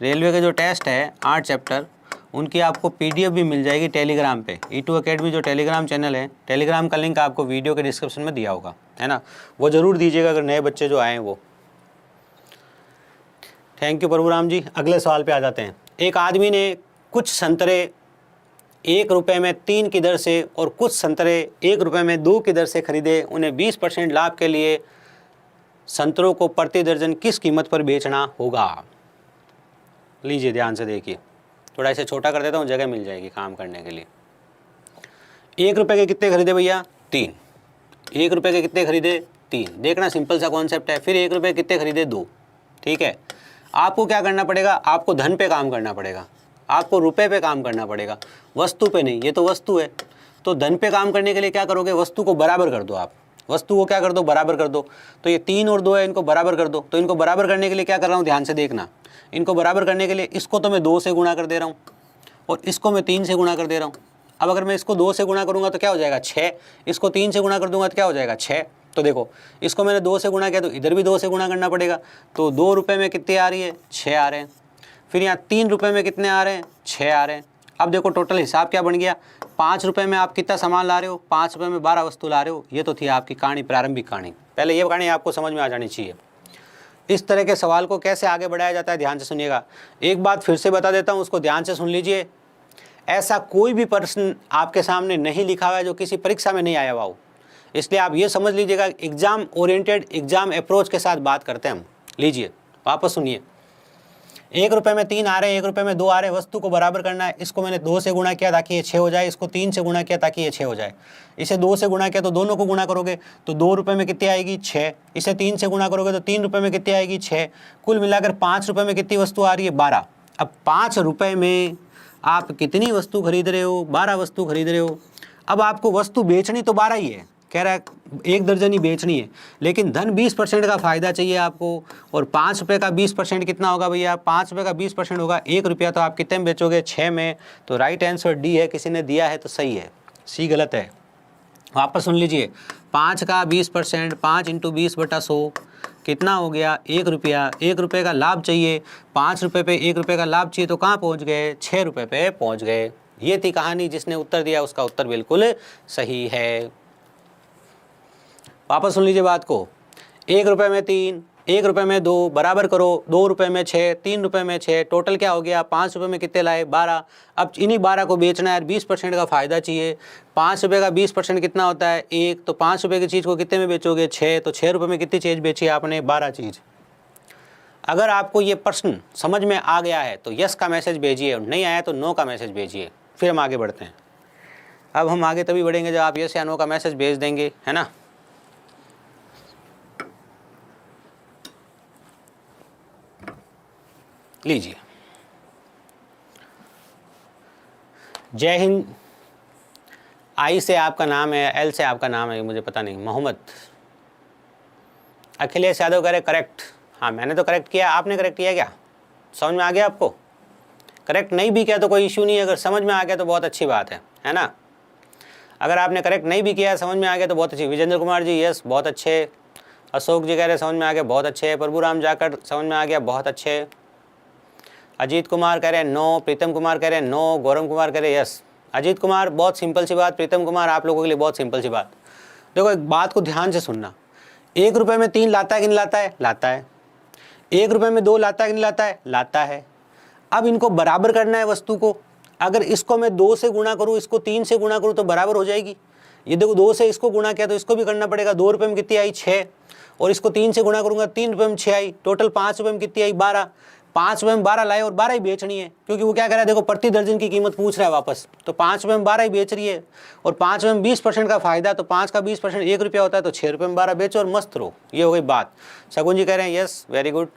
रेलवे के जो टेस्ट है 8 चैप्टर, उनकी आपको पीडीएफ भी मिल जाएगी टेलीग्राम पे। E2 अकेडमी जो टेलीग्राम चैनल है, टेलीग्राम का लिंक आपको वीडियो के डिस्क्रिप्शन में दिया होगा, है ना, वो ज़रूर दीजिएगा अगर नए बच्चे जो आए हैं वो। थैंक यू प्रभुराम जी। अगले सवाल पे आ जाते हैं। एक आदमी ने कुछ संतरे 1 रुपये में 3 की दर से और कुछ संतरे 1 रुपये में 2 की दर से खरीदे। उन्हें 20% लाभ के लिए संतरों को प्रति दर्जन किस कीमत पर बेचना होगा? लीजिए ध्यान से देखिए, थोड़ा इसे छोटा कर देता हूँ, जगह मिल जाएगी काम करने के लिए। 1 रुपये के कितने खरीदे भैया? 3। 1 रुपये के कितने खरीदे? 3। देखना सिंपल सा कॉन्सेप्ट है। फिर 1 रुपये कितने खरीदे? 2। ठीक है, आपको क्या करना पड़ेगा? आपको धन पे काम करना पड़ेगा, आपको रुपए पे काम करना पड़ेगा, वस्तु पे नहीं। ये तो वस्तु है, तो धन पे काम करने के लिए क्या करोगे? वस्तु को बराबर कर दो। आप वस्तु को क्या कर दो? बराबर कर दो। तो ये 3 और 2 है, इनको बराबर कर दो। तो इनको बराबर करने के लिए क्या कर रहा हूँ, ध्यान से देखना। इनको बराबर करने के लिए इसको तो मैं 2 से गुणा कर दे रहा हूँ और इसको मैं 3 से गुणा कर दे रहा हूँ। अब अगर मैं इसको 2 से गुणा करूँगा तो क्या हो जाएगा? 6। इसको 3 से गुणा कर दूंगा तो क्या हो जाएगा? 6। तो देखो, इसको मैंने 2 से गुणा किया तो इधर भी 2 से गुणा करना पड़ेगा। तो 2 रुपये में कितने आ रही है? 6 आ रहे हैं। फिर यहाँ 3 रुपये में कितने आ रहे हैं? 6 आ रहे हैं। अब देखो टोटल हिसाब क्या बन गया? 5 रुपये में आप कितना सामान ला रहे हो? 5 रुपये में 12 वस्तु ला रहे हो। ये तो थी आपकी कहानी, प्रारंभिक कहानी। पहले ये कहानी आपको समझ में आ जानी चाहिए। इस तरह के सवाल को कैसे आगे बढ़ाया जाता है, ध्यान से सुनिएगा। एक बात फिर से बता देता हूँ, उसको ध्यान से सुन लीजिए। ऐसा कोई भी प्रश्न आपके सामने नहीं लिखा हुआ है जो किसी परीक्षा में नहीं आया हुआ हो, इसलिए आप ये समझ लीजिएगा एग्जाम ओरिएंटेड, एग्जाम अप्रोच के साथ बात करते हैं हम। लीजिए वापस सुनिए। 1 रुपये में 3 आ रहे हैं, 1 रुपये में 2 आ रहे हैं, वस्तु को बराबर करना है। इसको मैंने 2 से गुणा किया ताकि ये 6 हो जाए, इसको 3 से गुणा किया ताकि ये 6 हो जाए। इसे 2 से गुणा किया तो दोनों को गुणा करोगे तो 2 रुपये में कितनी आएगी? 6। इसे 3 से गुणा करोगे तो 3 रुपये में कितनी आएगी? 6। कुल मिलाकर 5 रुपये में कितनी वस्तु आ रही है? 12। अब 5 रुपये में आप कितनी वस्तु खरीद रहे हो? 12 वस्तु खरीद रहे हो। अब आपको वस्तु बेचनी तो 12 ही है, कह रहा है 1 दर्जन ही बेचनी है, लेकिन धन 20% का फ़ायदा चाहिए आपको। और 5 रुपये का 20% कितना होगा भैया? 5 रुपये का 20% होगा 1 रुपया। तो आप कितने में बेचोगे? 6 में। तो राइट आंसर डी है। किसी ने दिया है तो सही है, सी गलत है। वापस सुन लीजिए। 5 का 20%, 5 × 20/100 कितना हो गया? 1 रुपया। 1 रुपये का लाभ चाहिए, 5 रुपये पे 1 रुपये का लाभ चाहिए, तो कहाँ पहुँच गए? 6 रुपये पे पहुँच गए। ये थी कहानी। जिसने उत्तर दिया उसका उत्तर बिल्कुल सही है। वापस सुन लीजिए बात को। 1 रुपये में 3, 1 रुपये में 2, बराबर करो। 2 रुपये में 6, 3 रुपये में 6, टोटल क्या हो गया? 5 रुपये में कितने लाए? 12। अब इन्हीं 12 को बेचना है, 20% का फ़ायदा चाहिए। 5 रुपये का 20% कितना होता है? 1। तो 5 रुपये की चीज़ को कितने में बेचोगे? 6। तो 6 रुपये में कितनी चीज़ बेची आपने? 12 चीज़। अगर आपको ये प्रश्न समझ में आ गया है तो यस का मैसेज भेजिए, और नहीं आया तो नो का मैसेज भेजिए। फिर हम आगे बढ़ते हैं। अब हम आगे तभी बढ़ेंगे जब आप यस या नो का मैसेज भेज देंगे, है ना। लीजिए, जय हिंद। आई से आपका नाम है, एल से आपका नाम है, मुझे पता नहीं। मोहम्मद, अखिलेश यादव कह रहे करेक्ट। हाँ मैंने तो करेक्ट किया, आपने करेक्ट किया क्या? समझ में आ गया आपको? करेक्ट नहीं भी किया तो कोई इशू नहीं है, अगर समझ में आ गया तो बहुत अच्छी बात है ना। अगर आपने करेक्ट नहीं भी किया, समझ में आ गया तो बहुत अच्छी। विजेंद्र कुमार जी यस बहुत अच्छे। अशोक जी कह रहे समझ में आ गया, बहुत अच्छे। प्रभुराम जाकर समझ में आ गया, बहुत अच्छे। अजीत कुमार कह रहे हैं नो। प्रीतम कुमार कह रहे हैं नो। गौरव कुमार कह रहे हैं यस। अजीत कुमार बहुत सिंपल सी बात, प्रीतम कुमार आप लोगों के लिए बहुत सिंपल सी बात। देखो एक बात को ध्यान से सुनना, 1 रुपये में 3 लाता है कि नहीं लाता है? लाता है। 1 रुपये में 2 लाता है कि नहीं लाता है? लाता है। अब इनको बराबर करना है वस्तु को। अगर इसको मैं 2 से गुणा करूँ, इसको 3 से गुणा करूँ तो बराबर हो जाएगी। ये देखो 2 से इसको गुणा किया तो इसको भी करना पड़ेगा। 2 रुपये में कितनी आई? 6। और इसको 3 से गुणा करूँगा, 3 रुपये में 6 आई। टोटल 5 रुपये में कितनी आई? 12। 5 रुपये में 12 लाए और 12 ही बेचनी है, क्योंकि वो क्या कर रहा है देखो प्रति दर्जन की कीमत पूछ रहा है वापस, तो 5 रुपये में 12 ही बेच रही है। और 5 रुपये में 20% का फायदा, तो 5 का 20% 1 रुपया होता है, तो 6 रुपये में 12 बेचो और मस्त रहो। ये हो गई बात। शगुन जी कह रहे हैं यस वेरी गुड।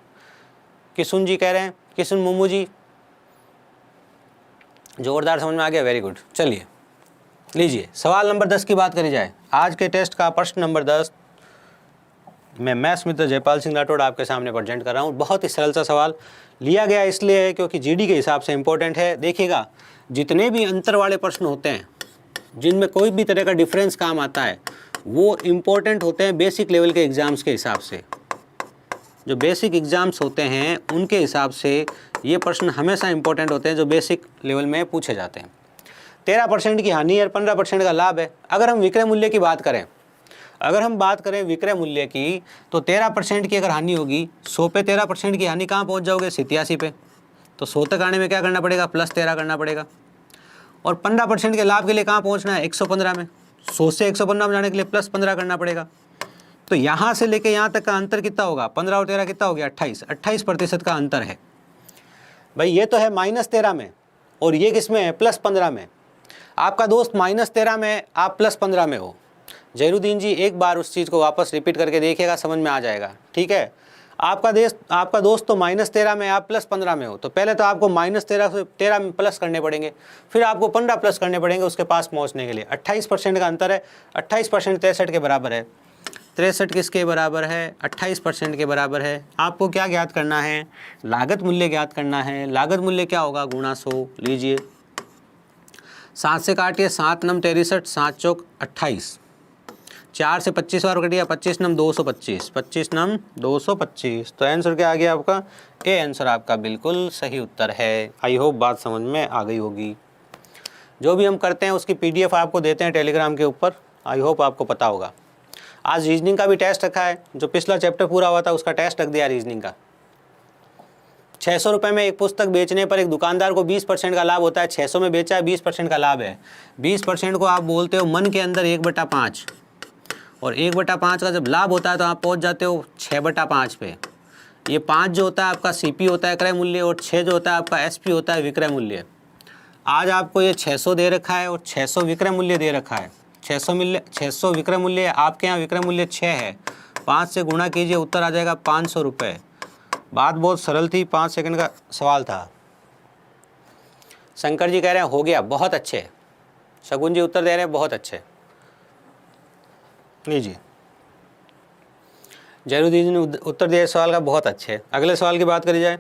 किशुन जी कह रहे हैं, किशुन मुमू जी जोरदार, समझ में आ गया, वेरी गुड। चलिए लीजिए सवाल नंबर 10 की बात करी जाए। आज के टेस्ट का प्रश्न नंबर 10 मैं मैथ्स मित्र जयपाल सिंह राठौड़ आपके सामने प्रेजेंट कर रहा हूँ। बहुत ही सरल सा सवाल लिया गया इसलिए है क्योंकि जीडी के हिसाब से इम्पोर्टेंट है। देखिएगा जितने भी अंतर वाले प्रश्न होते हैं, जिनमें कोई भी तरह का डिफरेंस काम आता है, वो इम्पोर्टेंट होते हैं बेसिक लेवल के एग्ज़ाम्स के हिसाब से। जो बेसिक एग्ज़ाम्स होते हैं उनके हिसाब से ये प्रश्न हमेशा इंपॉर्टेंट होते हैं, जो बेसिक लेवल में पूछे जाते हैं। 13% की हानि और 15% का लाभ है। अगर हम विक्रय मूल्य की बात करें, अगर हम बात करें विक्रय मूल्य की, तो 13% की अगर हानि होगी, 100 पे 13% की हानि कहाँ पहुँच जाओगे? 87 पे। तो 100 तक आने में क्या करना पड़ेगा? +13 करना पड़ेगा। और 15% के लाभ के लिए कहाँ पहुँचना है? 115 में। 100 से 115 में जाने के लिए +15 करना पड़ेगा। तो यहाँ से लेके यहाँ तक का अंतर कितना होगा? 15 और 13 कितना हो गया? 28। 28% का अंतर है भाई। ये तो है -13 में और ये किस में है? +15 में। आपका दोस्त -13 में, आप +15 में हो। जैनुद्दीन जी एक बार उस चीज़ को वापस रिपीट करके देखिएगा, समझ में आ जाएगा, ठीक है। आपका दोस्त तो -13 में, आप +15 में हो, तो पहले तो आपको -13 से 13 में प्लस करने पड़ेंगे, फिर आपको 15 प्लस करने पड़ेंगे उसके पास पहुंचने के लिए। 28% का अंतर है। 28% 63 के बराबर है। 63 किसके बराबर है? 28% के बराबर है। आपको क्या ज्ञात करना है? लागत मूल्य ज्ञात करना है। लागत मूल्य क्या होगा? गुणा 100। लीजिए 7 से काटिए, 7 नम 63, 7 चौक 28, 4 से 25 बार कटिए, 25 नम 225, 25 नम 225। तो आंसर क्या आ गया आपका? ए आंसर आपका बिल्कुल सही उत्तर है। आई होप बात समझ में आ गई होगी। जो भी हम करते हैं उसकी PDF आपको देते हैं टेलीग्राम के ऊपर, आई होप आपको पता होगा। आज रीजनिंग का भी टेस्ट रखा है, जो पिछला चैप्टर पूरा हुआ था उसका टेस्ट रख दिया रीजनिंग का। 600 रुपये में एक पुस्तक बेचने पर एक दुकानदार को 20% का लाभ होता है। 600 में बेचा है, 20% का लाभ है। 20% को आप बोलते हो मन के अंदर 1/5, और 1/5 का जब लाभ होता है तो आप पहुंच जाते हो 6/5 पे। ये 5 जो होता है आपका CP होता है क्रय मूल्य, और 6 जो होता है आपका SP होता है विक्रय मूल्य। आज आपको ये 600 दे रखा है और 600 विक्रय मूल्य दे रखा है। 600 विक्रय मूल्य, आपके यहाँ विक्रय मूल्य 6 है। 5 से गुणा कीजिए, उत्तर आ जाएगा 500 रुपये। बात बहुत सरल थी, 5 सेकंड का सवाल था। शंकर जी कह रहे हैं हो गया, बहुत अच्छे। शगुन जी उत्तर दे रहे हैं बहुत अच्छे। लीजिए जैनुद्दीन जी ने उत्तर दिया सवाल का, बहुत अच्छे। अगले सवाल की बात करी जाए।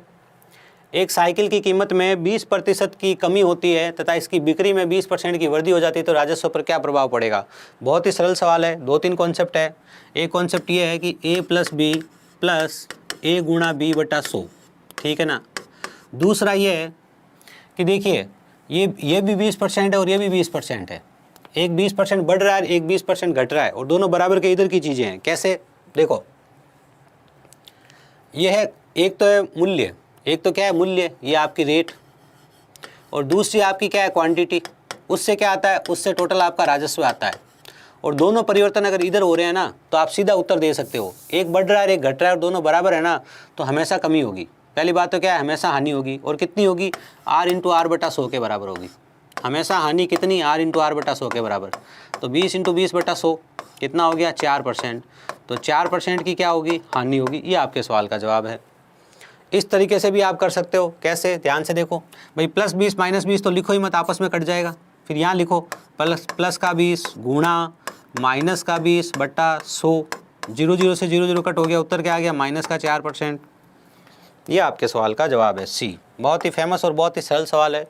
एक साइकिल की कीमत में 20% की कमी होती है तथा इसकी बिक्री में 20% की वृद्धि हो जाती है, तो राजस्व पर क्या प्रभाव पड़ेगा? बहुत ही सरल सवाल है। 2-3 कॉन्सेप्ट है। एक कॉन्सेप्ट ये है कि A + B + A × B/100, ठीक है ना। दूसरा ये है कि देखिए ये भी 20% है और ये भी 20% है। एक 20% बढ़ रहा है, एक 20% घट रहा है, और दोनों बराबर के इधर की चीज़ें हैं। कैसे? देखो ये है, एक तो है मूल्य, एक तो क्या है मूल्य, ये आपकी रेट, और दूसरी आपकी क्या है क्वांटिटी। उससे क्या आता है? उससे टोटल आपका राजस्व आता है। और दोनों परिवर्तन अगर इधर हो रहे हैं ना, तो आप सीधा उत्तर दे सकते हो। एक बढ़ रहा है, एक घट रहा है, और दोनों बराबर है ना, तो हमेशा कमी होगी। पहली बात तो क्या है? हमेशा हानि होगी। और कितनी होगी? R × R/100 के बराबर होगी। हमेशा हानि कितनी? R × R/100 के बराबर। तो 20 × 20/100 कितना हो गया? 4%। तो 4% की क्या होगी? हानि होगी। ये आपके सवाल का जवाब है। इस तरीके से भी आप कर सकते हो। कैसे? ध्यान से देखो भाई, +20 -20 तो लिखो ही मत, आपस में कट जाएगा। फिर यहाँ लिखो प्लस का 20 गुणा -20/100 0 से 0 कट हो गया, उत्तर क्या आ गया माइनस का 4%। ये आपके सवाल का जवाब है सी। बहुत ही फेमस और बहुत ही सरल सवाल है,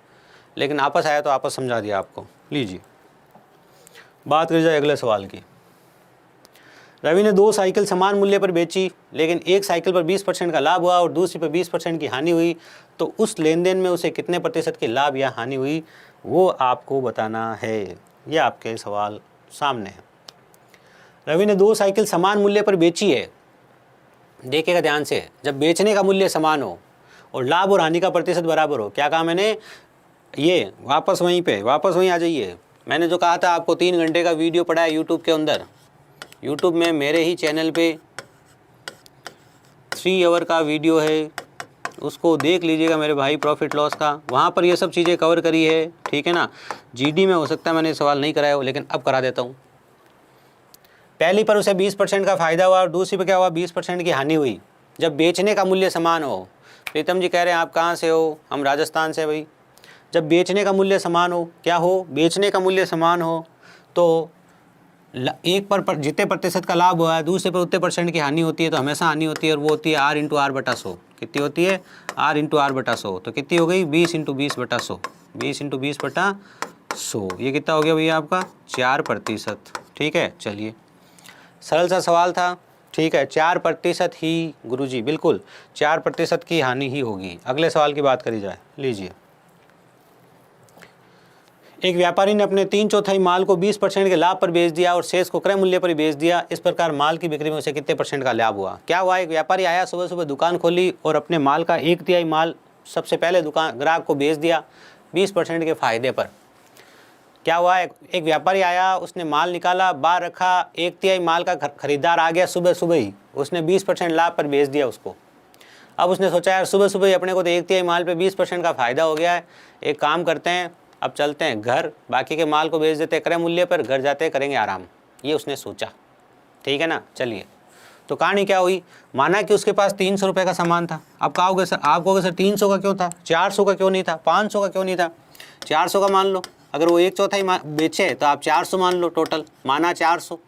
लेकिन आपस आया तो आपस समझा दिया आपको। लीजिए बात करी जाए अगले सवाल की। रवि ने 2 साइकिल समान मूल्य पर बेची, लेकिन एक साइकिल पर 20% का लाभ हुआ और दूसरी पर 20% की हानि हुई, तो उस लेन देन में उसे कितने प्रतिशत की लाभ या हानि हुई, वो आपको बताना है। ये आपके सवाल सामने है। रवि ने 2 साइकिल समान मूल्य पर बेची है। देखिएगा ध्यान से, जब बेचने का मूल्य समान हो और लाभ और हानि का प्रतिशत बराबर हो, क्या कहा मैंने, ये वापस वहीं आ जाइए। मैंने जो कहा था आपको 3 घंटे का वीडियो पड़ा है यूट्यूब के अंदर, यूट्यूब में मेरे ही चैनल पे 3 आवर का वीडियो है, उसको देख लीजिएगा मेरे भाई, प्रॉफिट लॉस का। वहाँ पर ये सब चीज़ें कवर करी है, ठीक है ना। जीडी में हो सकता है मैंने सवाल नहीं कराया हो, लेकिन अब करा देता हूँ। पहली पर उसे 20% का फ़ायदा हुआ और दूसरी पर क्या हुआ, 20% की हानि हुई। जब बेचने का मूल्य समान हो, प्रीतम जी कह रहे हैं आप कहाँ से हो, हम राजस्थान से भाई। जब बेचने का मूल्य समान हो, क्या हो, बेचने का मूल्य समान हो, तो एक पर जितने प्रतिशत का लाभ हुआ है, दूसरे पर उतने % की हानि होती है, तो हमेशा हानि होती है, और वो होती है R × R/100। कितनी होती है, R × R/100। तो कितनी हो गई, 20 × 20/100, 20 × 20/100। ये कितना हो गया भैया आपका 4%। ठीक है, चलिए सरल सा सवाल था, ठीक है। 4% ही गुरुजी, बिल्कुल 4% की हानि ही होगी। अगले सवाल की बात करी जाए। लीजिए, एक व्यापारी ने अपने 3/4 माल को 20% के लाभ पर बेच दिया और शेष को क्रय मूल्य पर बेच दिया। इस प्रकार माल की बिक्री में उसे कितने % का लाभ हुआ। क्या हुआ, एक व्यापारी आया, सुबह सुबह दुकान खोली और अपने माल का 1/3 माल सबसे पहले दुकान ग्राहक को बेच दिया 20% के फ़ायदे पर। क्या हुआ, एक व्यापारी आया, उसने माल निकाला, बाहर रखा, 1/3 माल का खरीदार आ गया, सुबह सुबह ही उसने 20% लाभ पर बेच दिया उसको। अब उसने सोचा यार सुबह सुबह ही अपने को तो 1/3 माल पे 20% का फ़ायदा हो गया है, एक काम करते हैं, अब चलते हैं घर, बाकी के माल को बेच देते हैं क्रय मूल्य पर, घर जाते करेंगे आराम। ये उसने सोचा, ठीक है ना। चलिए, तो कहानी क्या हुई, माना कि उसके पास 300 रुपये का सामान था। अब कहोगे सर, आप कहोगे सर 300 का क्यों था, 400 का क्यों नहीं था, 500 का क्यों नहीं था। 400 का मान लो, अगर वो 1/4 बेचे तो आप 400 मान लो टोटल, माना 400,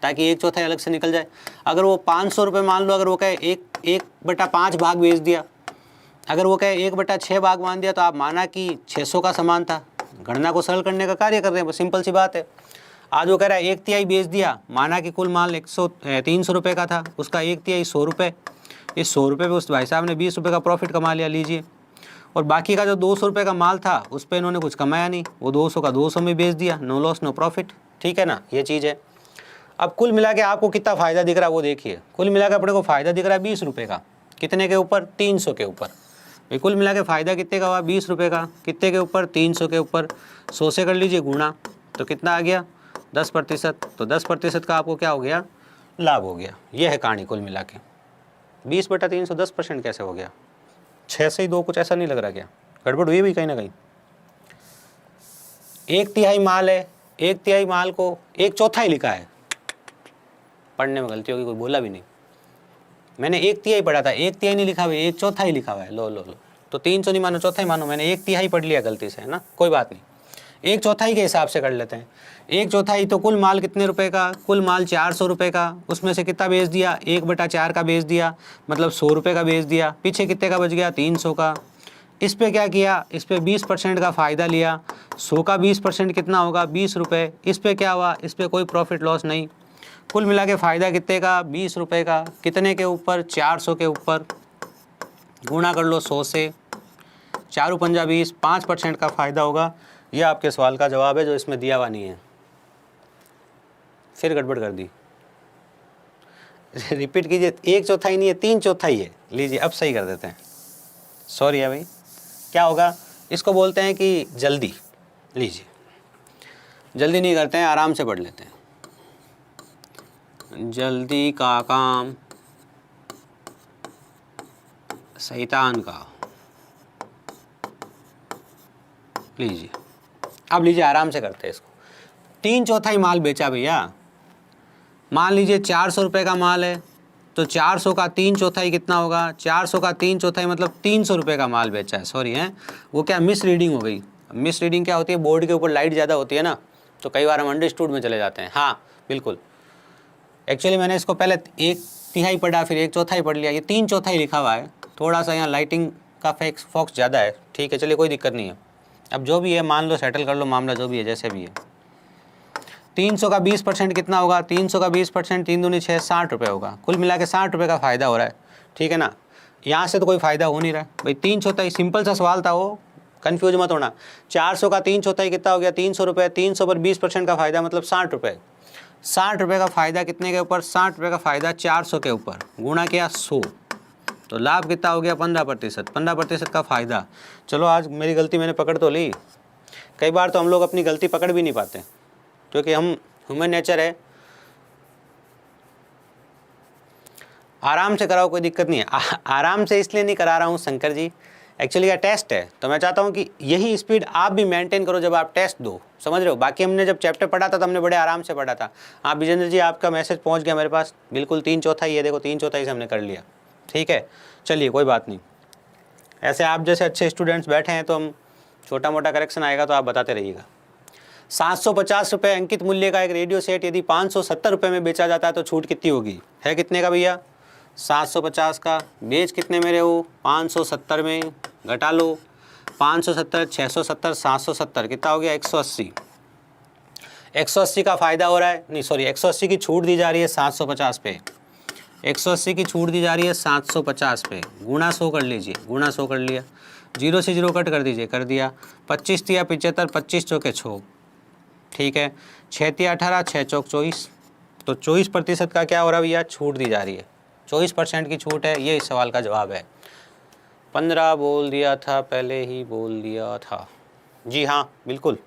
ताकि 1/4 अलग से निकल जाए। अगर वो 500 रुपये मान लो, अगर वो कहे 1/5 भाग बेच दिया, अगर वो कहे 1/6 भाग मान दिया, तो आप माना कि 600 का सामान था। गणना को सरल करने का कार्य कर रहे हैं, बस सिंपल सी बात है। आज वो कह रहा है 1/3 बेच दिया, माना कि कुल माल 300 रुपये का था, उसका 1/3 100 रुपये। इस 100 रुपये पे उस भाई साहब ने 20 रुपये का प्रॉफिट कमा लिया। लीजिए, और बाकी का जो 200 रुपये का माल था उस पर इन्होंने कुछ कमाया नहीं, वो 200 का 200 में बेच दिया, नो लॉस नो प्रॉफिट, ठीक है ना, ये चीज़ है। अब कुल मिला के आपको कितना फ़ायदा दिख रहा है वो देखिए, कुल मिला के अपने को फ़ायदा दिख रहा है 20 रुपये का। कितने के ऊपर, 300 के ऊपर। कुल मिला के फ़ायदा कितने का हुआ, 20 रुपये का। कितने के ऊपर, 300 के ऊपर। 100 से कर लीजिए गुणा, तो कितना आ गया, 10%। तो 10% का आपको क्या हो गया, लाभ हो गया। ये है कहानी कुल मिला के। 20/300 10% कैसे हो गया, 6 से ही 2, कुछ ऐसा नहीं लग रहा क्या, गड़बड़ हुई भी कहीं ना कहीं। 1/3 माल है, 1/3 माल को 1/4 लिखा है, पढ़ने में गलती होगी, कोई बोला भी नहीं, मैंने 1/3 पढ़ा था, 1/3 नहीं लिखा हुआ है, 1/4 लिखा हुआ है। लो, तो 300 नहीं मानो, 1/4 मानो, मैंने 1/3 पढ़ लिया गलती से, है ना, कोई बात नहीं। 1/4 के हिसाब से कर लेते हैं। 1/4 तो कुल माल कितने रुपए का, कुल माल 400 रुपये का, उसमें से कितना बेच दिया, 1/4 का बेच दिया, मतलब 100 रुपये का बेच दिया। पीछे कितने का बच गया, 300 का। इस पे क्या किया, इस पे 20% का फ़ायदा लिया। 100 का 20% कितना होगा, 20 रुपये। इस पे क्या हुआ, इस पे कोई प्रॉफिट लॉस नहीं। कुल मिला के फ़ायदा कितने का, 20 रुपये का। कितने के ऊपर, 400 के ऊपर। गुणा कर लो 100 से, 4 × 5 = 20, 5% का फ़ायदा होगा। यह आपके सवाल का जवाब है जो इसमें दिया हुआ नहीं है। फिर गड़बड़ कर दी, रिपीट कीजिए। 1/4 नहीं है, 3/4 है। लीजिए अब सही कर देते हैं, सॉरी है भाई। क्या होगा, इसको बोलते हैं कि जल्दी। लीजिए, जल्दी नहीं करते हैं, आराम से पढ़ लेते हैं। जल्दी का काम शैतान का। लीजिए, अब लीजिए आराम से करते हैं इसको। 3/4 माल बेचा भैया, मान लीजिए 400 रुपये का माल है, तो 400 का 3/4 कितना होगा, 400 का 3/4 मतलब 300 रुपये का माल बेचा है। सॉरी है, वो क्या मिस रीडिंग हो गई। मिस रीडिंग क्या होती है, बोर्ड के ऊपर लाइट ज़्यादा होती है ना, तो कई बार हम अंडरस्टूड में चले जाते हैं। हाँ बिल्कुल, एक्चुअली मैंने इसको पहले 1/3 पढ़ा, फिर 1/4 पढ़ लिया, ये 3/4 लिखा हुआ है, थोड़ा सा यहाँ लाइटिंग का फोकस ज़्यादा है। ठीक है, चलिए कोई दिक्कत नहीं है। अब जो भी है मान लो, सेटल कर लो मामला, जो भी है जैसे भी है। 300 का 20% कितना होगा? 300 का 20% 3 दूनी 6, 60 रुपये होगा। कुल मिला के 60 रुपये का फ़ायदा हो रहा है। ठीक है ना, यहाँ से तो कोई फ़ायदा हो नहीं रहा है भाई। 3/4 सिंपल सा सवाल था वो, कन्फ्यूज मत होना। 400 का 3/4 कितना हो गया? 300 रुपये। 300 पर 20% का फ़ायदा मतलब 60 रुपये। 60 रुपये का फ़ायदा कितने के ऊपर? 60 रुपये का फ़ायदा 400 के ऊपर, गुणा किया 100, तो लाभ कितना हो गया? 15%। 15% का फ़ायदा। चलो आज मेरी गलती मैंने पकड़ तो ली। कई बार तो हम लोग अपनी गलती पकड़ भी नहीं पाते, क्योंकि हम ह्यूमन नेचर है। आराम से कराओ, कोई दिक्कत नहीं है। आराम से इसलिए नहीं करा रहा हूँ शंकर जी, एक्चुअली यह टेस्ट है, तो मैं चाहता हूँ कि यही स्पीड आप भी मेंटेन करो जब आप टेस्ट दो, समझ रहे हो। बाकी हमने जब चैप्टर पढ़ा था तो हमने बड़े आराम से पढ़ा था। हाँ विजेंद्र जी, आपका मैसेज पहुँच गया मेरे पास, बिल्कुल 3/4 ये देखो, 3/4 से हमने कर लिया। ठीक है, चलिए कोई बात नहीं। ऐसे आप जैसे अच्छे स्टूडेंट्स बैठे हैं तो हम छोटा मोटा करेक्शन आएगा तो आप बताते रहिएगा। 750 रुपये अंकित मूल्य का एक रेडियो सेट यदि 570 रुपये में बेचा जाता है तो छूट कितनी होगी? है कितने का भैया? 750 का, बेच कितने में रहे हो? 570 में, घटा लो 570, 670, 770, कितना हो गया? 180। 180 का फ़ायदा हो रहा है, नहीं सॉरी 180 की छूट दी जा रही है 750 पे। 180 की छूट दी जा रही है 750 पे, गुणा 100 कर लीजिए, गुणा 100 कर लिया, 0 से 0 कट कर दीजिए, कर दिया। 25 तिया 75, 25 चौके 6, ठीक है। 6 तिया 18, 6 चौक 24, तो 24% का क्या हो रहा है भैया? छूट दी जा रही है। 24% की छूट है, ये इस सवाल का जवाब है। 15 बोल दिया था, पहले ही बोल दिया था। जी हाँ बिल्कुल,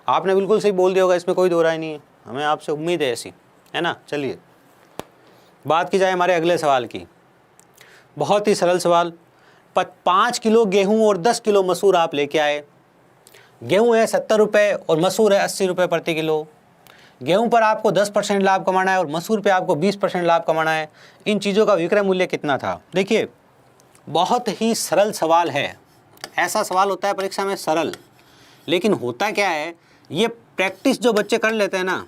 आपने बिल्कुल सही बोल दिया होगा, इसमें कोई दो राय नहीं है, हमें आपसे उम्मीद है ऐसी, है ना। चलिए बात की जाए हमारे अगले सवाल की। बहुत ही सरल सवाल। 5 किलो गेहूं और 10 किलो मसूर आप लेके आए। गेहूं है 70 रुपये और मसूर है 80 रुपये प्रति किलो। गेहूं पर आपको 10% लाभ कमाना है और मसूर पे आपको 20% लाभ कमाना है। इन चीज़ों का विक्रय मूल्य कितना था? देखिए बहुत ही सरल सवाल है। ऐसा सवाल होता है परीक्षा में सरल, लेकिन होता क्या है, ये प्रैक्टिस जो बच्चे कर लेते हैं ना,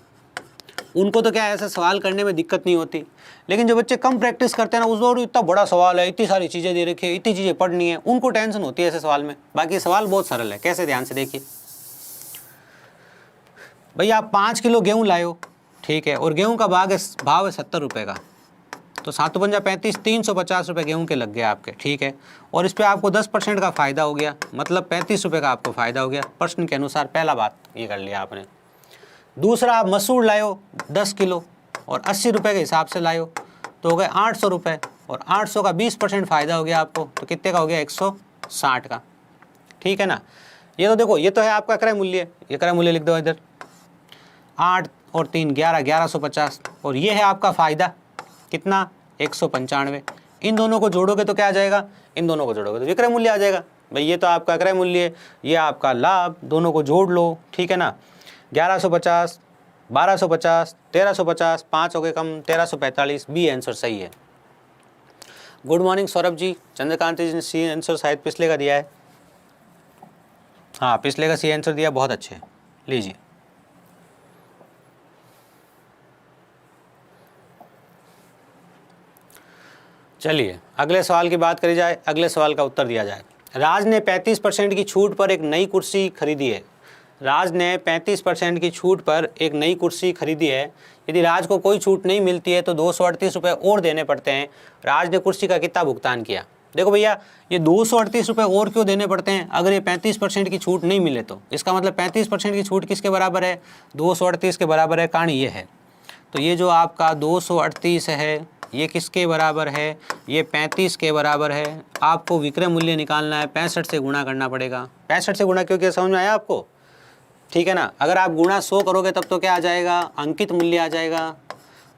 उनको तो क्या है, ऐसा सवाल करने में दिक्कत नहीं होती। लेकिन जो बच्चे कम प्रैक्टिस करते हैं ना, उसको इतना बड़ा सवाल है, इतनी सारी चीज़ें दे रखी है, इतनी चीज़ें पढ़नी है, उनको टेंशन होती है ऐसे सवाल में। बाकी सवाल बहुत सरल है। कैसे? ध्यान से देखिए भैया, आप 5 किलो गेहूँ लाए हो, ठीक है, और गेहूँ का भाव है 70 रुपये का, तो 7 पंजा 35, 350 रुपये गेहूँ के लग गए आपके, ठीक है। और इस पर आपको 10% का फ़ायदा हो गया, मतलब 35 रुपये का आपको फ़ायदा हो गया प्रश्न के अनुसार। पहला बात ये कर लिया आपने। दूसरा, आप मसूर लाए हो 10 किलो और 80 रुपये के हिसाब से लाए हो, तो हो गए 800 रुपये, और 800 का 20% फ़ायदा हो गया आपको, तो कितने का हो गया? 160 का, ठीक है ना। ये तो देखो, ये तो है आपका क्रय मूल्य, ये क्रय मूल्य लिख दो इधर, 8 और 3 11, 1150, और ये है आपका फ़ायदा कितना? 195। इन दोनों को जोड़ोगे तो क्या आ जाएगा? इन दोनों को जोड़ोगे तो विक्रय मूल्य आ जाएगा। भाई ये तो आपका क्रय मूल्य, ये आपका लाभ, दोनों को जोड़ लो, ठीक है ना। 1150, 1250, 1350, 5 हो गए कम, 1345, बी आंसर सही है। Good morning Saurabh ji. चंद्रकांत जी ने सी आंसर शायद पिछले का दिया है, हाँ पिछले का सी आंसर दिया, बहुत अच्छे। लीजिए चलिए अगले सवाल की बात करी जाए, अगले सवाल का उत्तर दिया जाए। राज ने 35% की छूट पर एक नई कुर्सी खरीदी है। राज ने 35% की छूट पर एक नई कुर्सी खरीदी है। यदि राज को कोई छूट नहीं मिलती है तो 238 रुपये और देने पड़ते हैं। राज ने कुर्सी का कितना भुगतान किया? देखो भैया, ये 238 रुपये और क्यों देने पड़ते हैं? अगर ये 35% की छूट नहीं मिले तो इसका मतलब 35% की छूट किसके बराबर है? 238 के बराबर है। कारण ये है, तो ये जो आपका 238 है ये किसके बराबर है? ये 35 के बराबर है। आपको विक्रय मूल्य निकालना है, 65 से गुणा करना पड़ेगा। 65 से गुणा क्योंकि समझ में आया आपको? ठीक है ना। अगर आप गुणा 100 करोगे तब तो क्या आ जाएगा? अंकित मूल्य आ जाएगा।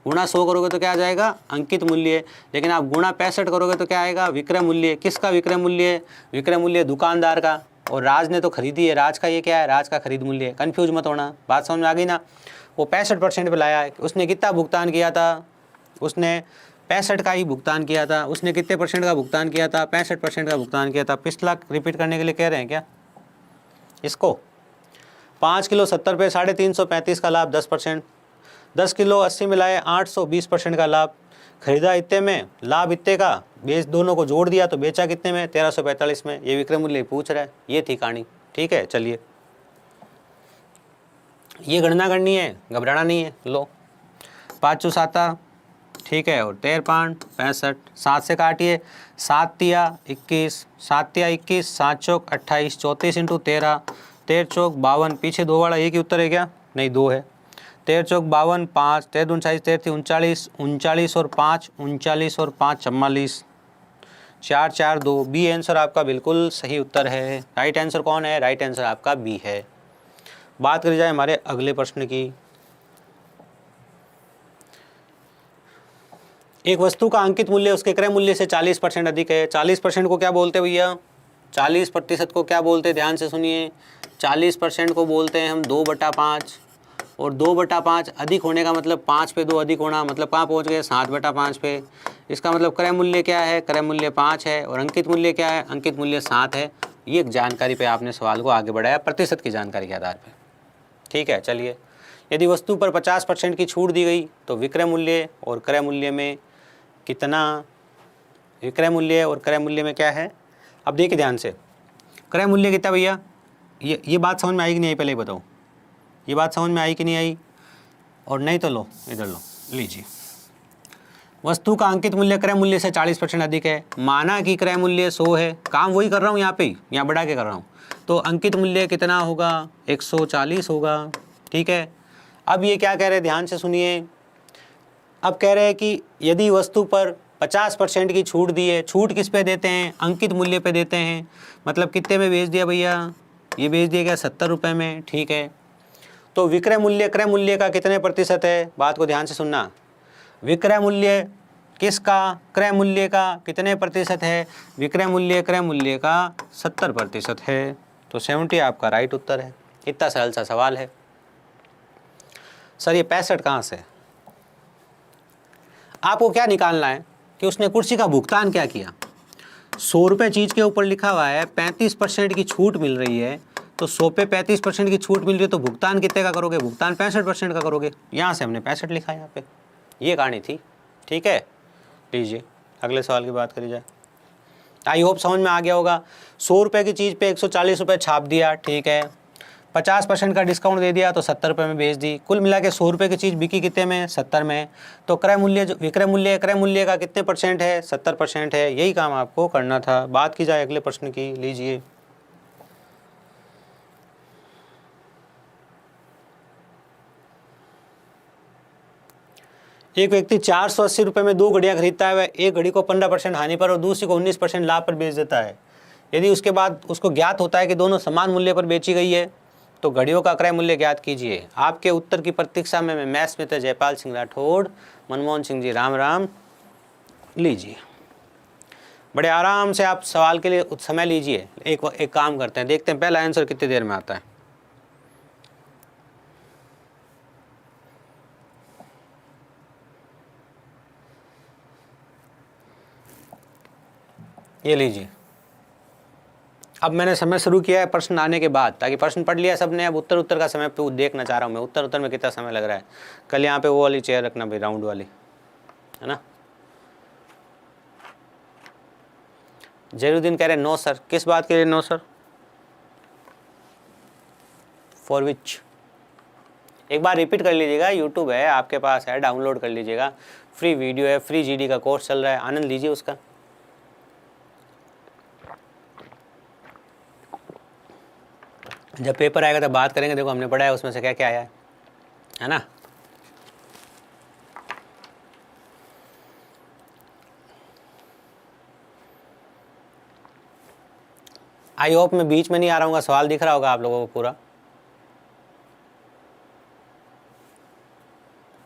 गुणा 100 करोगे तो क्या आ जाएगा? अंकित मूल्य। लेकिन आप गुणा 65 करोगे तो क्या आएगा? विक्रय मूल्य। किसका विक्रय मूल्य? विक्रय मूल्य दुकानदार का, और राज ने तो खरीदी है, राज का ये क्या है? राज का खरीद मूल्य। कन्फ्यूज मत होना, बात समझ में आ गई ना। वो 65% पे लाया है। उसने कितना भुगतान किया था? उसने 65 का ही भुगतान किया था। उसने कितने % का भुगतान किया था? 65% का भुगतान किया था। पिछला रिपीट करने के लिए कह रहे हैं क्या इसको? 5 किलो 70 रुपये, 350, 35 का लाभ 10%, 10 किलो 80 मिलाए 800, 20% का लाभ। खरीदा इतने में, लाभ इतने का, बेच दोनों को जोड़ दिया तो बेचा कितने में, 1345 में। ये विक्रय मूल्य पूछ रहा है, ये थी कहानी। ठीक है, चलिए ये गणना करनी है, घबराना नहीं है। लो 5 चू 7, ठीक है, और 13 5 65, 7 से काटिए, 7 तिया 21, 7 तिया 21, 7 चौक 28, 34 इंटू 13, 13 चौक 52, पीछे 2 वाला एक ही उत्तर है क्या, नहीं 2 है। 13 चौक 52, 5, 13 दून 40, 13 39, 39 और 5, 39 और 5 44, 4 4 2। बी आंसर आपका बिल्कुल सही उत्तर है। राइट आंसर कौन है, राइट आंसर आपका बी है। बात करी जाए हमारे अगले प्रश्न की। एक वस्तु का अंकित मूल्य उसके क्रय मूल्य से 40% अधिक है। 40% को क्या बोलते हैं भैया, 40% को क्या बोलते हैं, ध्यान से सुनिए। 40% को बोलते हैं हम 2/5, और 2/5 अधिक होने का मतलब 5 पे 2 अधिक होना, मतलब कहाँ पहुँच गए, 7/5 पे। इसका मतलब क्रय मूल्य क्या है, क्रय मूल्य 5 है, और अंकित मूल्य क्या है, अंकित मूल्य 7 है। ये एक जानकारी पे आपने सवाल को आगे बढ़ाया प्रतिशत की जानकारी के आधार पर। ठीक है, चलिए यदि वस्तु पर 50% की छूट दी गई तो विक्रय मूल्य और क्रय मूल्य में कितना, विक्रय मूल्य और क्रय मूल्य में क्या है। अब देखिए ध्यान से, क्रय मूल्य कितना भैया, ये बात समझ में आई कि नहीं आई, पहले ही बताओ, ये बात समझ में आई कि नहीं आई, और नहीं तो लो इधर लो, लीजिए। वस्तु का अंकित मूल्य क्रय मूल्य से 40% अधिक है। माना कि क्रय मूल्य 100 है, काम वही कर रहा हूँ यहाँ पे, यहाँ बढ़ा के कर रहा हूँ, तो अंकित मूल्य कितना होगा, 140 होगा। ठीक है, अब ये क्या कह रहे हैं, ध्यान से सुनिए। अब कह रहे हैं कि यदि वस्तु पर 50% की छूट दी है, छूट किस पे देते हैं, अंकित मूल्य पे देते हैं, मतलब कितने में बेच दिया भैया, ये बेच दिया गया 70 रुपये में। ठीक है, तो विक्रय मूल्य क्रय मूल्य का कितने प्रतिशत है, बात को ध्यान से सुनना। विक्रय मूल्य किसका, क्रय मूल्य का कितने प्रतिशत है, विक्रय मूल्य क्रय मूल्य का 70% है। तो 70 आपका राइट उत्तर है। इतना सरल सा सवाल है। सर ये 65 कहाँ से, आपको क्या निकालना है कि उसने कुर्सी का भुगतान क्या किया। 100 रुपये चीज़ के ऊपर लिखा हुआ है, 35% की छूट मिल रही है, तो 100 पे 35% की छूट मिल रही है, तो भुगतान कितने का करोगे, भुगतान 65% का करोगे। यहाँ से हमने 65 लिखा है यहाँ पे, ये कहानी थी। ठीक है, लीजिए अगले सवाल की बात करी जाए। आई होप समझ में आ गया होगा। 100 रुपये की चीज़ पे 140 रुपये छाप दिया, ठीक है, 50% का डिस्काउंट दे दिया तो 70 रुपये में बेच दी। कुल मिला के 100 रुपये की चीज़ बिकी कितने में, 70 में। तो क्रय मूल्य जो विक्रय मूल्य क्रय मूल्य का कितने % है, 70% है। यही काम आपको करना था। बात की जाए अगले प्रश्न की, लीजिए। एक व्यक्ति 480 रुपये में 2 घड़ियाँ खरीदता है, वह एक घड़ी को 15% हानि पर और दूसरी को 19% लाभ पर बेच देता है। यदि उसके बाद उसको ज्ञात होता है कि दोनों समान मूल्य पर बेची गई है, तो घड़ियों का क्रय मूल्य ज्ञात कीजिए। आपके उत्तर की प्रतीक्षा में मैं मैथ्स में जयपाल सिंह राठौड़, मनमोहन सिंह जी, राम राम। लीजिए बड़े आराम से आप सवाल के लिए समय लीजिए। एक काम करते हैं, देखते हैं पहला आंसर कितनी देर में आता है। ये लीजिए, अब मैंने समय शुरू किया है प्रश्न आने के बाद, ताकि प्रश्न पढ़ लिया सबने, अब उत्तर का समय पे देखना चाह रहा हूँ मैं, उत्तर में कितना समय लग रहा है। कल यहाँ पे वो वाली चेयर रखना भाई, राउंड वाली, है ना। जरूद्दीन कह रहे नो सर, किस बात के लिए नो सर, फॉर विच। एक बार रिपीट कर लीजिएगा, यूट्यूब है आपके पास है, डाउनलोड कर लीजिएगा, फ्री वीडियो है, फ्री जीडी का कोर्स चल रहा है, आनंद लीजिए उसका। जब पेपर आएगा तब बात करेंगे, देखो हमने पढ़ा है उसमें से क्या क्या आया है ना। आई होप मैं बीच में नहीं आ रहा हूँ, सवाल दिख रहा होगा आप लोगों को पूरा।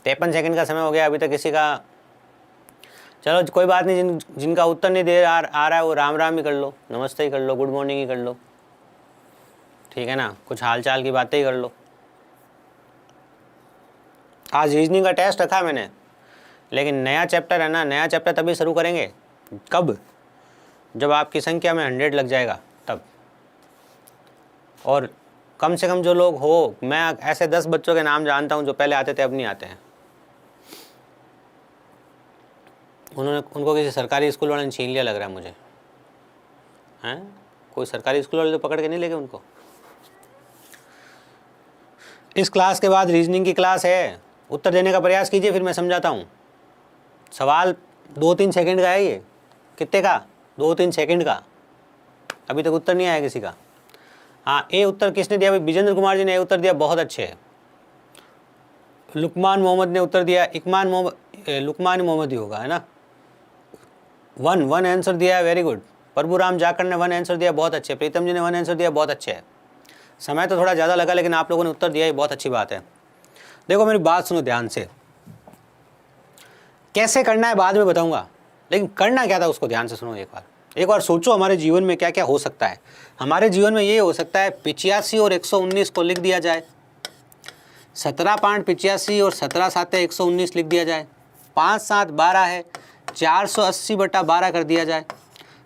53 सेकंड का समय हो गया अभी तक किसी का। चलो कोई बात नहीं, जिनका उत्तर नहीं दे आ रहा है वो राम राम ही कर लो, नमस्ते ही कर लो, गुड मॉर्निंग ही कर लो, ठीक है ना, कुछ हाल चाल की बातें ही कर लो। आज रीजनिंग का टेस्ट रखा है मैंने, लेकिन नया चैप्टर है ना, नया चैप्टर तभी शुरू करेंगे, कब, जब आपकी संख्या में 100 लग जाएगा तब। और कम से कम जो लोग हो, मैं ऐसे 10 बच्चों के नाम जानता हूँ जो पहले आते थे अब नहीं आते हैं, उनको किसी सरकारी स्कूल वाले ने छीन लिया लग रहा है मुझे, हैं? कोई सरकारी स्कूल वाले तो पकड़ के नहीं लेके उनको। इस क्लास के बाद रीजनिंग की क्लास है, उत्तर देने का प्रयास कीजिए, फिर मैं समझाता हूँ। सवाल 2-3 सेकंड का है ये, कितने का? 2-3 सेकंड का। अभी तक उत्तर नहीं आया किसी का। हाँ, ए उत्तर किसने दिया? विजेंद्र कुमार जी ने ए उत्तर दिया, बहुत अच्छे है। लुकमान मोहम्मद ने उत्तर दिया, लुकमान मोहम्मद ही होगा, है ना। वन आंसर दिया है, वेरी गुड। प्रभुराम जाकर ने 1 आंसर दिया, बहुत अच्छे। प्रीतम जी ने 1 आंसर दिया, बहुत अच्छे है। समय तो थोड़ा ज़्यादा लगा, लेकिन आप लोगों ने उत्तर दिया, ये बहुत अच्छी बात है। देखो मेरी बात सुनो ध्यान से, कैसे करना है बाद में बताऊंगा, लेकिन करना क्या था उसको ध्यान से सुनो। एक बार सोचो हमारे जीवन में क्या क्या हो सकता है। हमारे जीवन में ये हो सकता है 85 और 119 को लिख दिया जाए, 17.85 और 17 × 119 लिख दिया जाए, 5 × 7 12 है, 480/12 कर दिया जाए,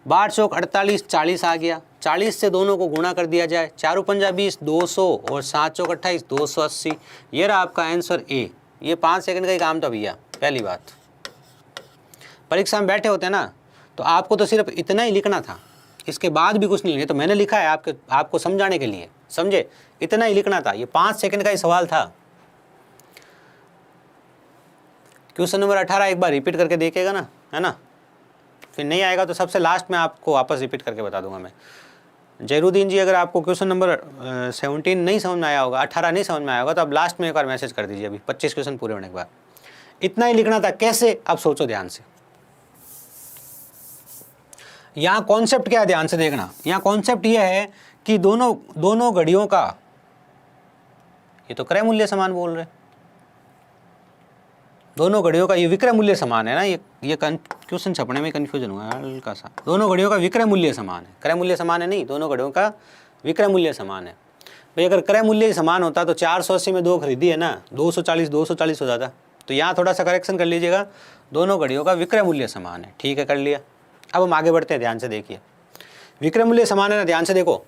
12 चौक 48, 40 आ गया, 40 से दोनों को गुणा कर दिया जाए, 4 पंजा 20, 200 और 7 चौक 28, 280। ये रहा आपका आंसर ए। ये 5 सेकंड का ही काम था भैया। पहली बात, परीक्षा में बैठे होते हैं ना, तो आपको तो सिर्फ इतना ही लिखना था, इसके बाद भी कुछ नहीं लिखना। तो मैंने लिखा है आपको समझाने के लिए, समझे, इतना ही लिखना था। ये 5 सेकंड का ही सवाल था। क्वेश्चन नंबर 18 एक बार रिपीट करके देखिएगा ना, है ना, फिर नहीं आएगा तो सबसे लास्ट में आपको वापस रिपीट करके बता दूंगा मैं। जयरुद्दीन जी, अगर आपको क्वेश्चन नंबर 17 नहीं समझ में आया होगा, 18 नहीं समझ में आया होगा, तो आप लास्ट में एक बार मैसेज कर दीजिए। अभी 25 क्वेश्चन पूरे होने के बाद इतना ही लिखना था। कैसे, अब सोचो ध्यान से। यहाँ कॉन्सेप्ट क्या है, ध्यान से देखना। यहाँ कॉन्सेप्ट यह है कि दोनों घड़ियों का, ये तो क्रय मूल्य समान बोल रहे, दोनों घड़ियों का ये विक्रय मूल्य समान है ना। ये क्वेश्चन छपने में कंफ्यूजन हुआ है हल्का सा। दोनों घड़ियों का विक्रय मूल्य समान है, क्रय मूल्य समान है नहीं, दोनों घड़ियों का विक्रय मूल्य समान है। भाई अगर क्रय मूल्य ही समान होता तो 480 में 2 खरीदी है ना, 240 हो जाता। तो यहाँ थोड़ा सा करेक्शन कर लीजिएगा, दोनों घड़ियों का विक्रय मूल्य समान है। ठीक है, कर लिया। अब हम आगे बढ़ते हैं, ध्यान से देखिए। विक्रय मूल्य समान है ना, ध्यान से देखो।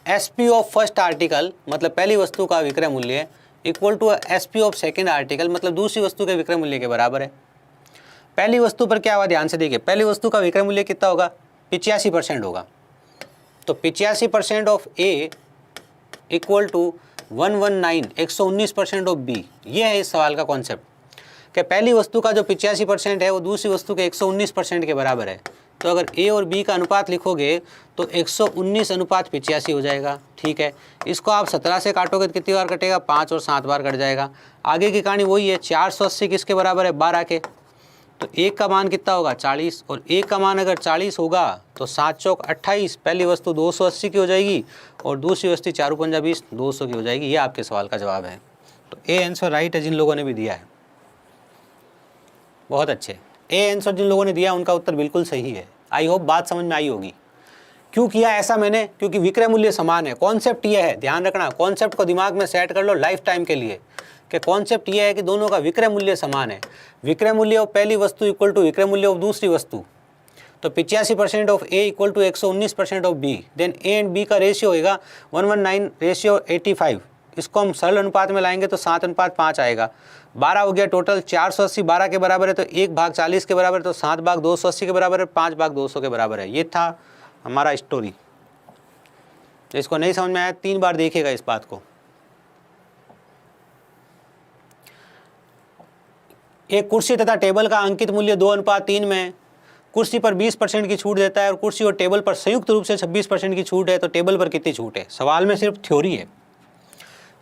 SP ऑफ फर्स्ट आर्टिकल मतलब पहली वस्तु का विक्रय मूल्य equal to SP of second article मतलब दूसरी वस्तु के विक्रय मूल्य के बराबर है। पहली वस्तु पर क्या हुआ, ध्यान से देखिए। पहली वस्तु का विक्रय मूल्य कितना होगा? 85% होगा। तो 85% of A equal to 119% of B। ये है इस सवाल का कॉन्सेप्ट कि पहली वस्तु का जो 85% है वो दूसरी वस्तु के 119% के बराबर है। तो अगर A और B का अनुपात लिखोगे तो 119:85 हो जाएगा। ठीक है, इसको आप 17 से काटोगे तो कितनी बार कटेगा? 5 और 7 बार कट जाएगा। आगे की कहानी वही है, 480 किसके बराबर है? 12 के। तो 1 का मान कितना होगा? 40। और 1 का मान अगर 40 होगा तो 7 चौक 28, पहली वस्तु 280 की हो जाएगी और दूसरी वस्तु 4 पंजा 20, 200 की हो जाएगी। ये आपके सवाल का जवाब है। तो ए आंसर राइट है जिन लोगों ने भी दिया है, बहुत अच्छे। ए आंसर जिन लोगों ने दिया उनका उत्तर बिल्कुल सही है। आई होप बात समझ में आई होगी। क्यों किया ऐसा मैंने? क्योंकि विक्रय मूल्य समान है। कॉन्सेप्ट ये है, ध्यान रखना, कॉन्सेप्ट को दिमाग में सेट कर लो लाइफ टाइम के लिए कि कॉन्सेप्ट ये है कि दोनों का विक्रय मूल्य समान है। विक्रय मूल्य ऑफ पहली वस्तु इक्वल टू विक्रय मूल्य ऑफ दूसरी वस्तु। तो 85% of A equal to 119% of B. Then A and B का रेशियो होगा 119:85। इसको हम सरल अनुपात में लाएंगे तो 7:5 आएगा। 12 हो गया टोटल। 480 12 के बराबर है तो 1/40 के बराबर है, तो 7/280 के बराबर है, 5/200 के बराबर है। ये था हमारा स्टोरी। इसको नहीं समझ में आया 3 बार देखिएगा इस बात को। एक कुर्सी तथा टेबल का अंकित मूल्य 2:3 में। कुर्सी पर 20% की छूट देता है और कुर्सी और टेबल पर संयुक्त रूप से 26% की छूट है, तो टेबल पर कितनी छूट है? सवाल में सिर्फ थ्योरी है।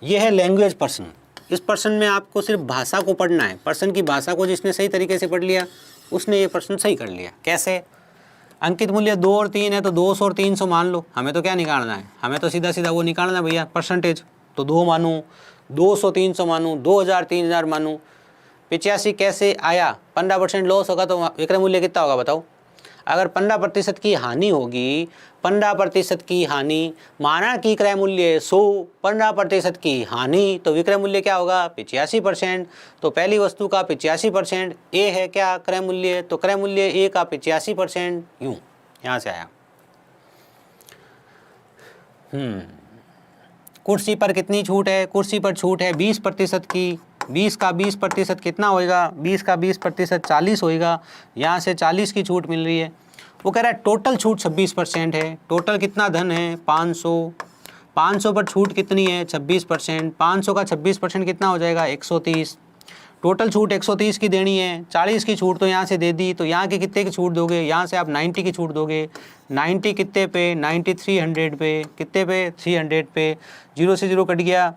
यह है लैंग्वेज पर्सन। इस पर्सन में आपको सिर्फ भाषा को पढ़ना है। पर्सन की भाषा को जिसने सही तरीके से पढ़ लिया उसने ये प्रश्न सही कर लिया। कैसे? अंकित मूल्य 2 और 3 है तो 200 और 300 मान लो। हमें तो क्या निकालना है? हमें तो सीधा सीधा वो निकालना है भैया, परसेंटेज। तो 2 मानूँ, 200 300 मानूँ, 2000 3000 मानूँ। 85 कैसे आया? 15% लॉस होगा तो विक्रय मूल्य कितना होगा बताओ? अगर 15% की हानि होगी, 15% की हानि, माना कि क्रय मूल्य 100, 15% की हानि, तो विक्रय मूल्य क्या होगा? 85%। तो पहली वस्तु का 85% ए है क्या क्रय मूल्य? तो क्रय मूल्य ए का 85%। यूं यहाँ से आया। कुर्सी पर कितनी छूट है? कुर्सी पर छूट है 20% की। 20 का 20% कितना होएगा, 20 का 20% 40 होएगा, यहाँ से 40 की छूट मिल रही है। वो कह रहा है टोटल छूट 26% है। टोटल कितना धन है 500, 500 पर छूट कितनी है 26%, 500 का 26% कितना हो जाएगा 130। टोटल छूट 130 की देनी है, 40 की छूट तो यहाँ से दे दी, तो यहाँ के कितने की छूट दोगे, यहाँ से आप 90 की छूट दोगे। 90 कितने पे, 90 300 पे, कितने पे 300 पे, 0 से 0 कट गया,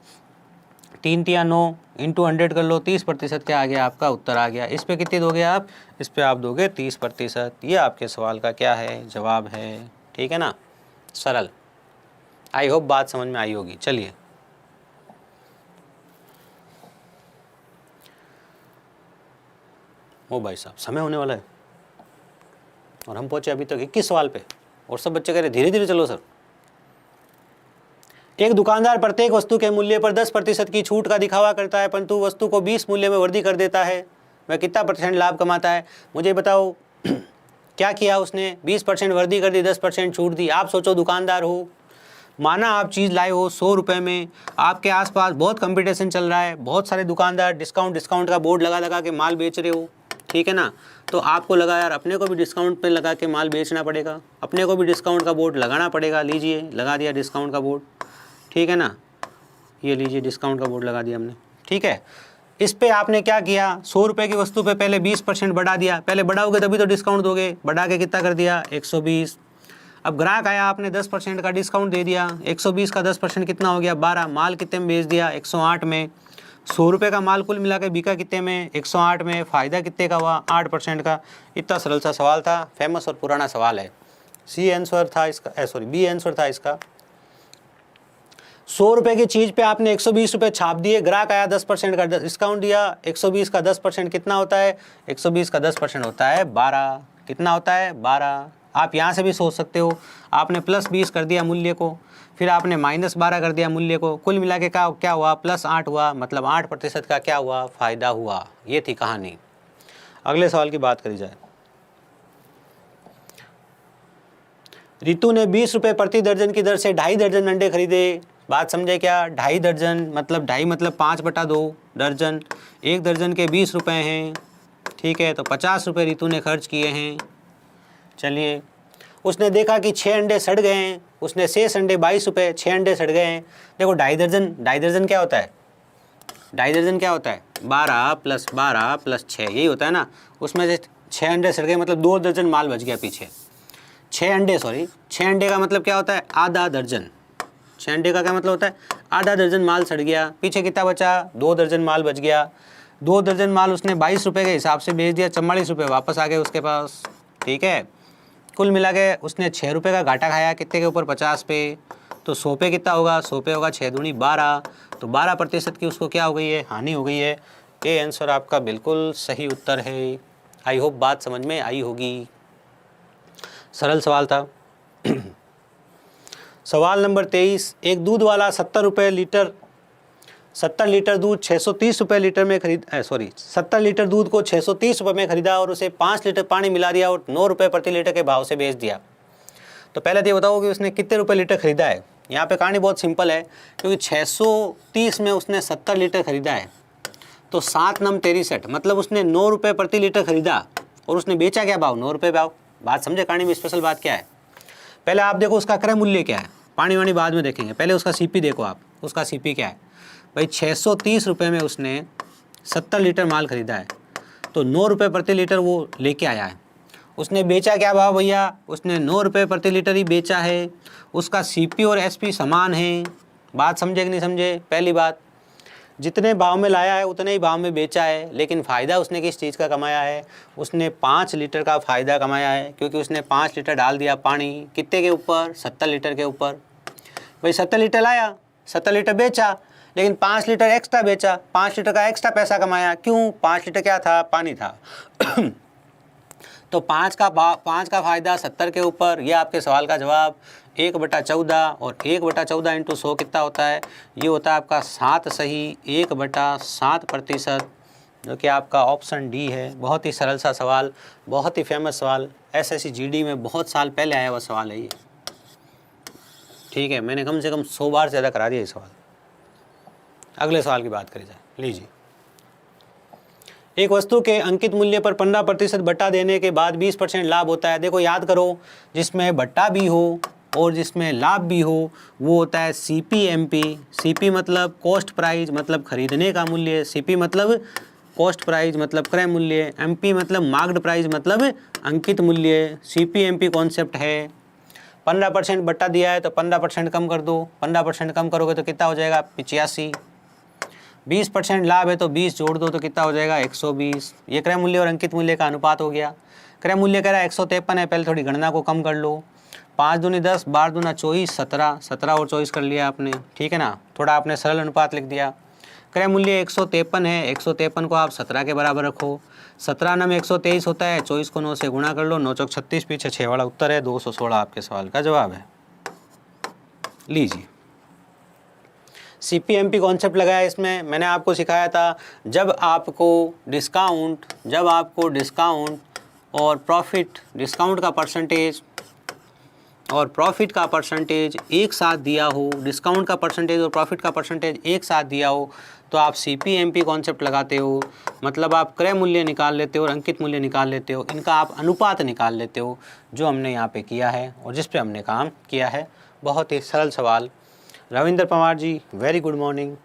3 तिया 9 इंटू 100 कर लो, 30% क्या आ गया आपका उत्तर आ गया। इस पे कितने दोगे आप, इस पे आप दोगे 30%। ये आपके सवाल का क्या है जवाब है, ठीक है ना, सरल। आई होप बात समझ में आई होगी। चलिए ओ भाई साहब समय होने वाला है और हम पहुंचे अभी तक 21 सवाल पे, और सब बच्चे कह रहे धीरे धीरे चलो सर। एक दुकानदार प्रत्येक वस्तु के मूल्य पर 10% की छूट का दिखावा करता है, परंतु वस्तु को 20 मूल्य में वृद्धि कर देता है। वह कितना % लाभ कमाता है, मुझे बताओ। क्या किया उसने, 20% वृद्धि कर दी, 10% छूट दी। आप सोचो दुकानदार हो, माना आप चीज़ लाए हो 100 रुपये में, आपके आसपास बहुत कंपटीशन चल रहा है, बहुत सारे दुकानदार डिस्काउंट का बोर्ड लगा लगा के माल बेच रहे हो, ठीक है ना। तो आपको लगा यार अपने को भी डिस्काउंट पे लगा के माल बेचना पड़ेगा, अपने को भी डिस्काउंट का बोर्ड लगाना पड़ेगा। लीजिए लगा दिया डिस्काउंट का बोर्ड, ठीक है ना, ये लीजिए डिस्काउंट का बोर्ड लगा दिया हमने, ठीक है। इस पे आपने क्या किया, 100 रुपये की वस्तु पे पहले 20% बढ़ा दिया। पहले बढ़ाओगे तभी तो डिस्काउंट दोगे, बढ़ा के कितना कर दिया 120। अब ग्राहक आया, आपने 10% का डिस्काउंट दे दिया, 120 का 10% कितना हो गया 12। माल कितने में बेच दिया 108 में। 100 रुपये का माल कुल मिला के बिका कितने में 108 में। फ़ायदा कितने का हुआ 8% का। इतना सरल सा सवाल था, फेमस और पुराना सवाल है। बी आंसर था इसका। 100 रुपये की चीज़ पे आपने 120 रुपये छाप दिए, ग्राहक आया 10% का डिस्काउंट दिया, 120 का 10% कितना होता है, 120 का 10% होता है 12। कितना होता है 12। आप यहाँ से भी सोच सकते हो, आपने +20 कर दिया मूल्य को, फिर आपने -12 कर दिया मूल्य को, कुल मिला के क्या हुआ +8 हुआ, मतलब 8% का क्या हुआ फ़ायदा हुआ। ये थी कहानी। अगले सवाल की बात करी जाए। रितु ने 20 रुपये प्रति दर्जन की दर से 2.5 दर्जन अंडे खरीदे। बात समझे क्या, 2.5 दर्जन मतलब 2.5 मतलब 5/2 दर्जन। 1 दर्जन के 20 रुपये हैं, ठीक है, तो 50 रुपये रितु ने खर्च किए हैं। चलिए, उसने देखा कि 6 अंडे सड़ गए हैं, उसने शेष अंडे 22 रुपये, 6 अंडे सड़ गए हैं। देखो 2.5 दर्जन क्या होता है, 2.5 दर्जन क्या होता है 12 + 12 + 6, यही होता है ना। उसमें से 6 अंडे सड़ गए मतलब 2 दर्जन माल बच गया पीछे। 6 अंडे का मतलब क्या होता है आधा दर्जन। 6 अंडे का क्या मतलब होता है आधा दर्जन माल सड़ गया, पीछे कितना बचा 2 दर्जन माल बच गया। 2 दर्जन माल उसने 22 रुपये के हिसाब से बेच दिया, 44 रुपये वापस आ गए उसके पास, ठीक है। कुल मिला के उसने 6 रुपये का घाटा खाया, कितने के ऊपर 50 पे, तो 100 पे कितना होगा 100 पे होगा 6 दूनी 12, तो 12% की उसको क्या हो गई है हानि हो गई है। ये आंसर आपका बिल्कुल सही उत्तर है। आई होप बात समझ में आई होगी, सरल सवाल था। सवाल नंबर 23, एक दूध वाला 70 लीटर दूध 630 रुपये लीटर में 70 लीटर दूध को 630 रुपये में खरीदा और उसे 5 लीटर पानी मिला दिया और 9 रुपये प्रति लीटर के भाव से बेच दिया। तो पहले तो ये बताओ कि उसने कितने रुपये लीटर खरीदा है। यहाँ पे कहानी बहुत सिंपल है, क्योंकि 630 में उसने 70 लीटर खरीदा है, तो 7 नम 63 मतलब उसने 9 रुपये प्रति लीटर खरीदा और उसने बेचा क्या भाव 9 रुपये भाव। बात समझे, कहानी में स्पेशल बात क्या है। पहले आप देखो उसका क्रय मूल्य क्या है, पानी वानी बाद में देखेंगे, पहले उसका सीपी देखो आप, उसका सीपी क्या है भाई। 630 रुपये में उसने 70 लीटर माल खरीदा है, तो 9 रुपये प्रति लीटर वो लेके आया है। उसने बेचा क्या भाव भैया, उसने 9 रुपये प्रति लीटर ही बेचा है। उसका सीपी और एसपी समान है। बात समझे कि नहीं समझे। पहली बात, जितने भाव में लाया है उतने ही भाव में बेचा है, लेकिन फ़ायदा उसने किस चीज़ का कमाया है, उसने 5 लीटर का फ़ायदा कमाया है, क्योंकि उसने 5 लीटर डाल दिया पानी कितने के ऊपर 70 लीटर के ऊपर। भाई 70 लीटर लाया, 70 लीटर बेचा, लेकिन 5 लीटर एक्स्ट्रा बेचा, 5 लीटर का एक्स्ट्रा पैसा कमाया। क्यों, 5 लीटर क्या था पानी था। तो 5 का फ़ायदा 70 के ऊपर, ये आपके सवाल का जवाब 1/14, और 1/14 × 100 कितना होता है, ये होता है आपका 7 सही, 1/7%, जो कि आपका ऑप्शन डी है। बहुत ही सरल सा सवाल, बहुत ही फेमस सवाल, SSC GD में बहुत साल पहले आया हुआ सवाल है ये, ठीक है। मैंने कम से कम 100 बार से ज़्यादा करा दिया ये सवाल। अगले सवाल की बात करी जाए, लीजिए एक वस्तु के अंकित मूल्य पर 15% बट्टा देने के बाद 20% लाभ होता है। देखो याद करो, जिसमें बट्टा भी हो और जिसमें लाभ भी हो वो होता है CPMP। CP मतलब कॉस्ट प्राइस मतलब खरीदने का मूल्य, CP मतलब कॉस्ट प्राइस मतलब क्रय मूल्य, MP मतलब मार्क्ड प्राइस मतलब अंकित मूल्य। CPMP कॉन्सेप्ट है। 15% बट्टा दिया है तो 15% कम कर दो, 15% कम करोगे तो कितना हो जाएगा 85। 20% लाभ है तो 20 जोड़ दो तो कितना हो जाएगा 120। ये क्रय मूल्य और अंकित मूल्य का अनुपात हो गया। क्रय मूल्य कह रहा है 153 है, पहले थोड़ी गणना को कम कर लो। 5 दूनी 10, 12 दूना 24, 17 और 24 कर लिया आपने, ठीक है ना। थोड़ा आपने सरल अनुपात लिख दिया। क्रय मूल्य 153 है, 153 को आप 17 के बराबर रखो। 17 नम 123 होता है, 24 को 9 से गुणा कर लो, 9 चौक 36, पीछे 6 वाला उत्तर है, 216 आपके सवाल का जवाब है। लीजिए CPMP कॉन्सेप्ट लगाया। इसमें मैंने आपको सिखाया था जब आपको डिस्काउंट और प्रॉफिट, डिस्काउंट का परसेंटेज और प्रॉफिट का परसेंटेज एक साथ दिया हो, डिस्काउंट का परसेंटेज और प्रॉफिट का परसेंटेज एक साथ दिया हो तो आप CPMP कॉन्सेप्ट लगाते हो। मतलब आप क्रय मूल्य निकाल लेते हो और अंकित मूल्य निकाल लेते हो, इनका आप अनुपात निकाल लेते हो, जो हमने यहाँ पे किया है और जिस पे हमने काम किया है। बहुत ही सरल सवाल। Ravindra Pawar ji, very good morning.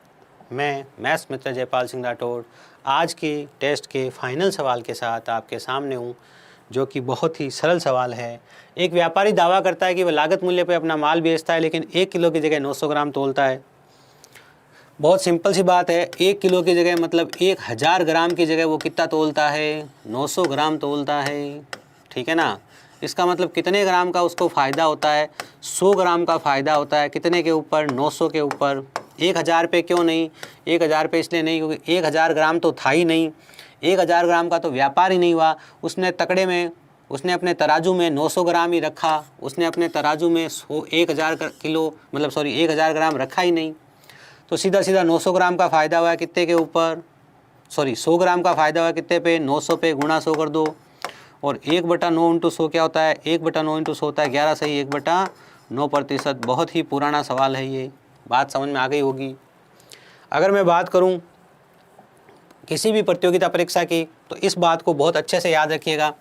मैं मैथ्स मित्र जयपाल सिंह राठौड़ आज के टेस्ट के फाइनल सवाल के साथ आपके सामने हूँ, जो कि बहुत ही सरल सवाल है। एक व्यापारी दावा करता है कि वह लागत मूल्य पर अपना माल बेचता है, लेकिन 1 किलो की जगह 900 ग्राम तोलता है। बहुत सिंपल सी बात है, 1 किलो की जगह मतलब 1000 ग्राम की जगह वो कितना तोलता है, 900 ग्राम तोलता है, ठीक है ना। इसका मतलब कितने ग्राम का उसको फ़ायदा होता है, 100 ग्राम का फ़ायदा होता है। कितने के ऊपर, 900 के ऊपर। 1000 पे क्यों नहीं, 1000 पे इसलिए नहीं क्योंकि 1000 ग्राम तो था ही नहीं, 1000 ग्राम का तो व्यापार ही नहीं हुआ। उसने तकड़े में, उसने अपने तराजू में 900 ग्राम ही रखा, उसने अपने तराजू में 1000 ग्राम रखा ही नहीं। तो सीधा सीधा 900 ग्राम का फ़ायदा हुआ है कितने के ऊपर, 100 ग्राम का फ़ायदा हुआ कितने पे, 900 पे, गुणा 100 कर दो। और 1/9 × 100 क्या होता है, 1/9 × 100 होता है 11 सही 1/9%। बहुत ही पुराना सवाल है ये, बात समझ में आ गई होगी। अगर मैं बात करूं किसी भी प्रतियोगिता परीक्षा की तो इस बात को बहुत अच्छे से याद रखिएगा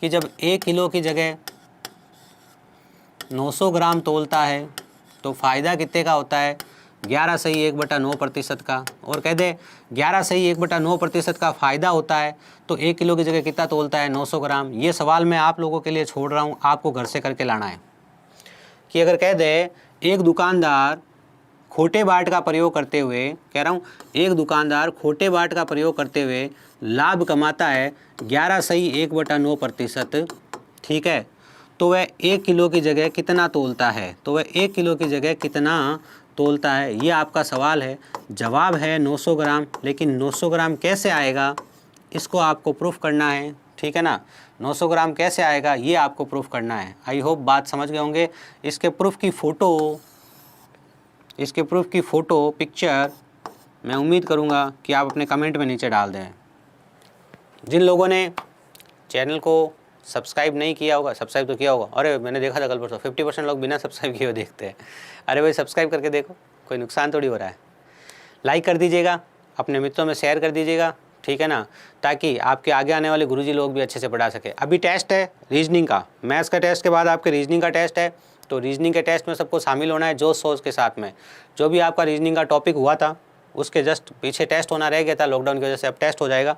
कि जब 1 किलो की जगह 900 ग्राम तोलता है तो फ़ायदा कितने का होता है, 11 सही 1/9% का। और कह दे 11 सही 1/9% का फ़ायदा होता है तो 1 किलो की जगह कितना तोलता है, 900 ग्राम। ये सवाल मैं आप लोगों के लिए छोड़ रहा हूँ, आपको घर से करके लाना है। कि अगर कह दे एक दुकानदार खोटे बाट का प्रयोग करते हुए, कह रहा हूँ एक दुकानदार खोटे बाट का प्रयोग करते हुए लाभ कमाता है 11 सही 1/9%, ठीक है। तो वह 1 किलो की जगह कितना तोलता है, तो वह 1 किलो की जगह कितना तोलता है, ये आपका सवाल है। जवाब है 900 ग्राम, लेकिन 900 ग्राम कैसे आएगा इसको आपको प्रूफ करना है, ठीक है ना। 900 ग्राम कैसे आएगा ये आपको प्रूफ करना है। आई होप बात समझ गए होंगे। इसके प्रूफ की फ़ोटो पिक्चर मैं उम्मीद करूँगा कि आप अपने कमेंट में नीचे डाल दें। जिन लोगों ने चैनल को सब्सक्राइब नहीं किया होगा, सब्सक्राइब तो किया होगा। अरे मैंने देखा था कल परसों 50% लोग बिना सब्सक्राइब किए हुए देखते हैं। अरे भाई सब्सक्राइब करके देखो, कोई नुकसान थोड़ी हो रहा है। लाइक कर दीजिएगा, अपने मित्रों में शेयर कर दीजिएगा, ठीक है ना, ताकि आपके आगे आने वाले गुरुजी लोग भी अच्छे से पढ़ा सके। अभी टेस्ट है रीजनिंग का, मैथ्स का टेस्ट के बाद आपके रीजनिंग का टेस्ट है। तो रीजनिंग के टेस्ट में सबको शामिल होना है जोश सोच के साथ में। जो भी आपका रीजनिंग का टॉपिक हुआ था उसके जस्ट पीछे टेस्ट होना रह गया था लॉकडाउन की वजह से, अब टेस्ट हो जाएगा।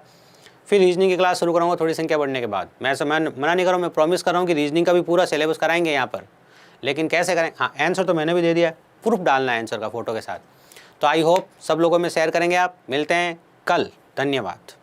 फिर रीजनिंग की क्लास शुरू करूँगा थोड़ी संख्या बढ़ने के बाद। मैं मना नहीं कर रहा हूँ, मैं प्रॉमिस कर रहा हूँ कि रीजनिंग का भी पूरा सिलेबस कराएंगे यहाँ पर, लेकिन कैसे करें, हाँ आंसर तो मैंने भी दे दिया है, प्रूफ डालना है आंसर का फ़ोटो के साथ। तो आई होप सब लोगों में शेयर करेंगे आप। मिलते हैं कल, धन्यवाद।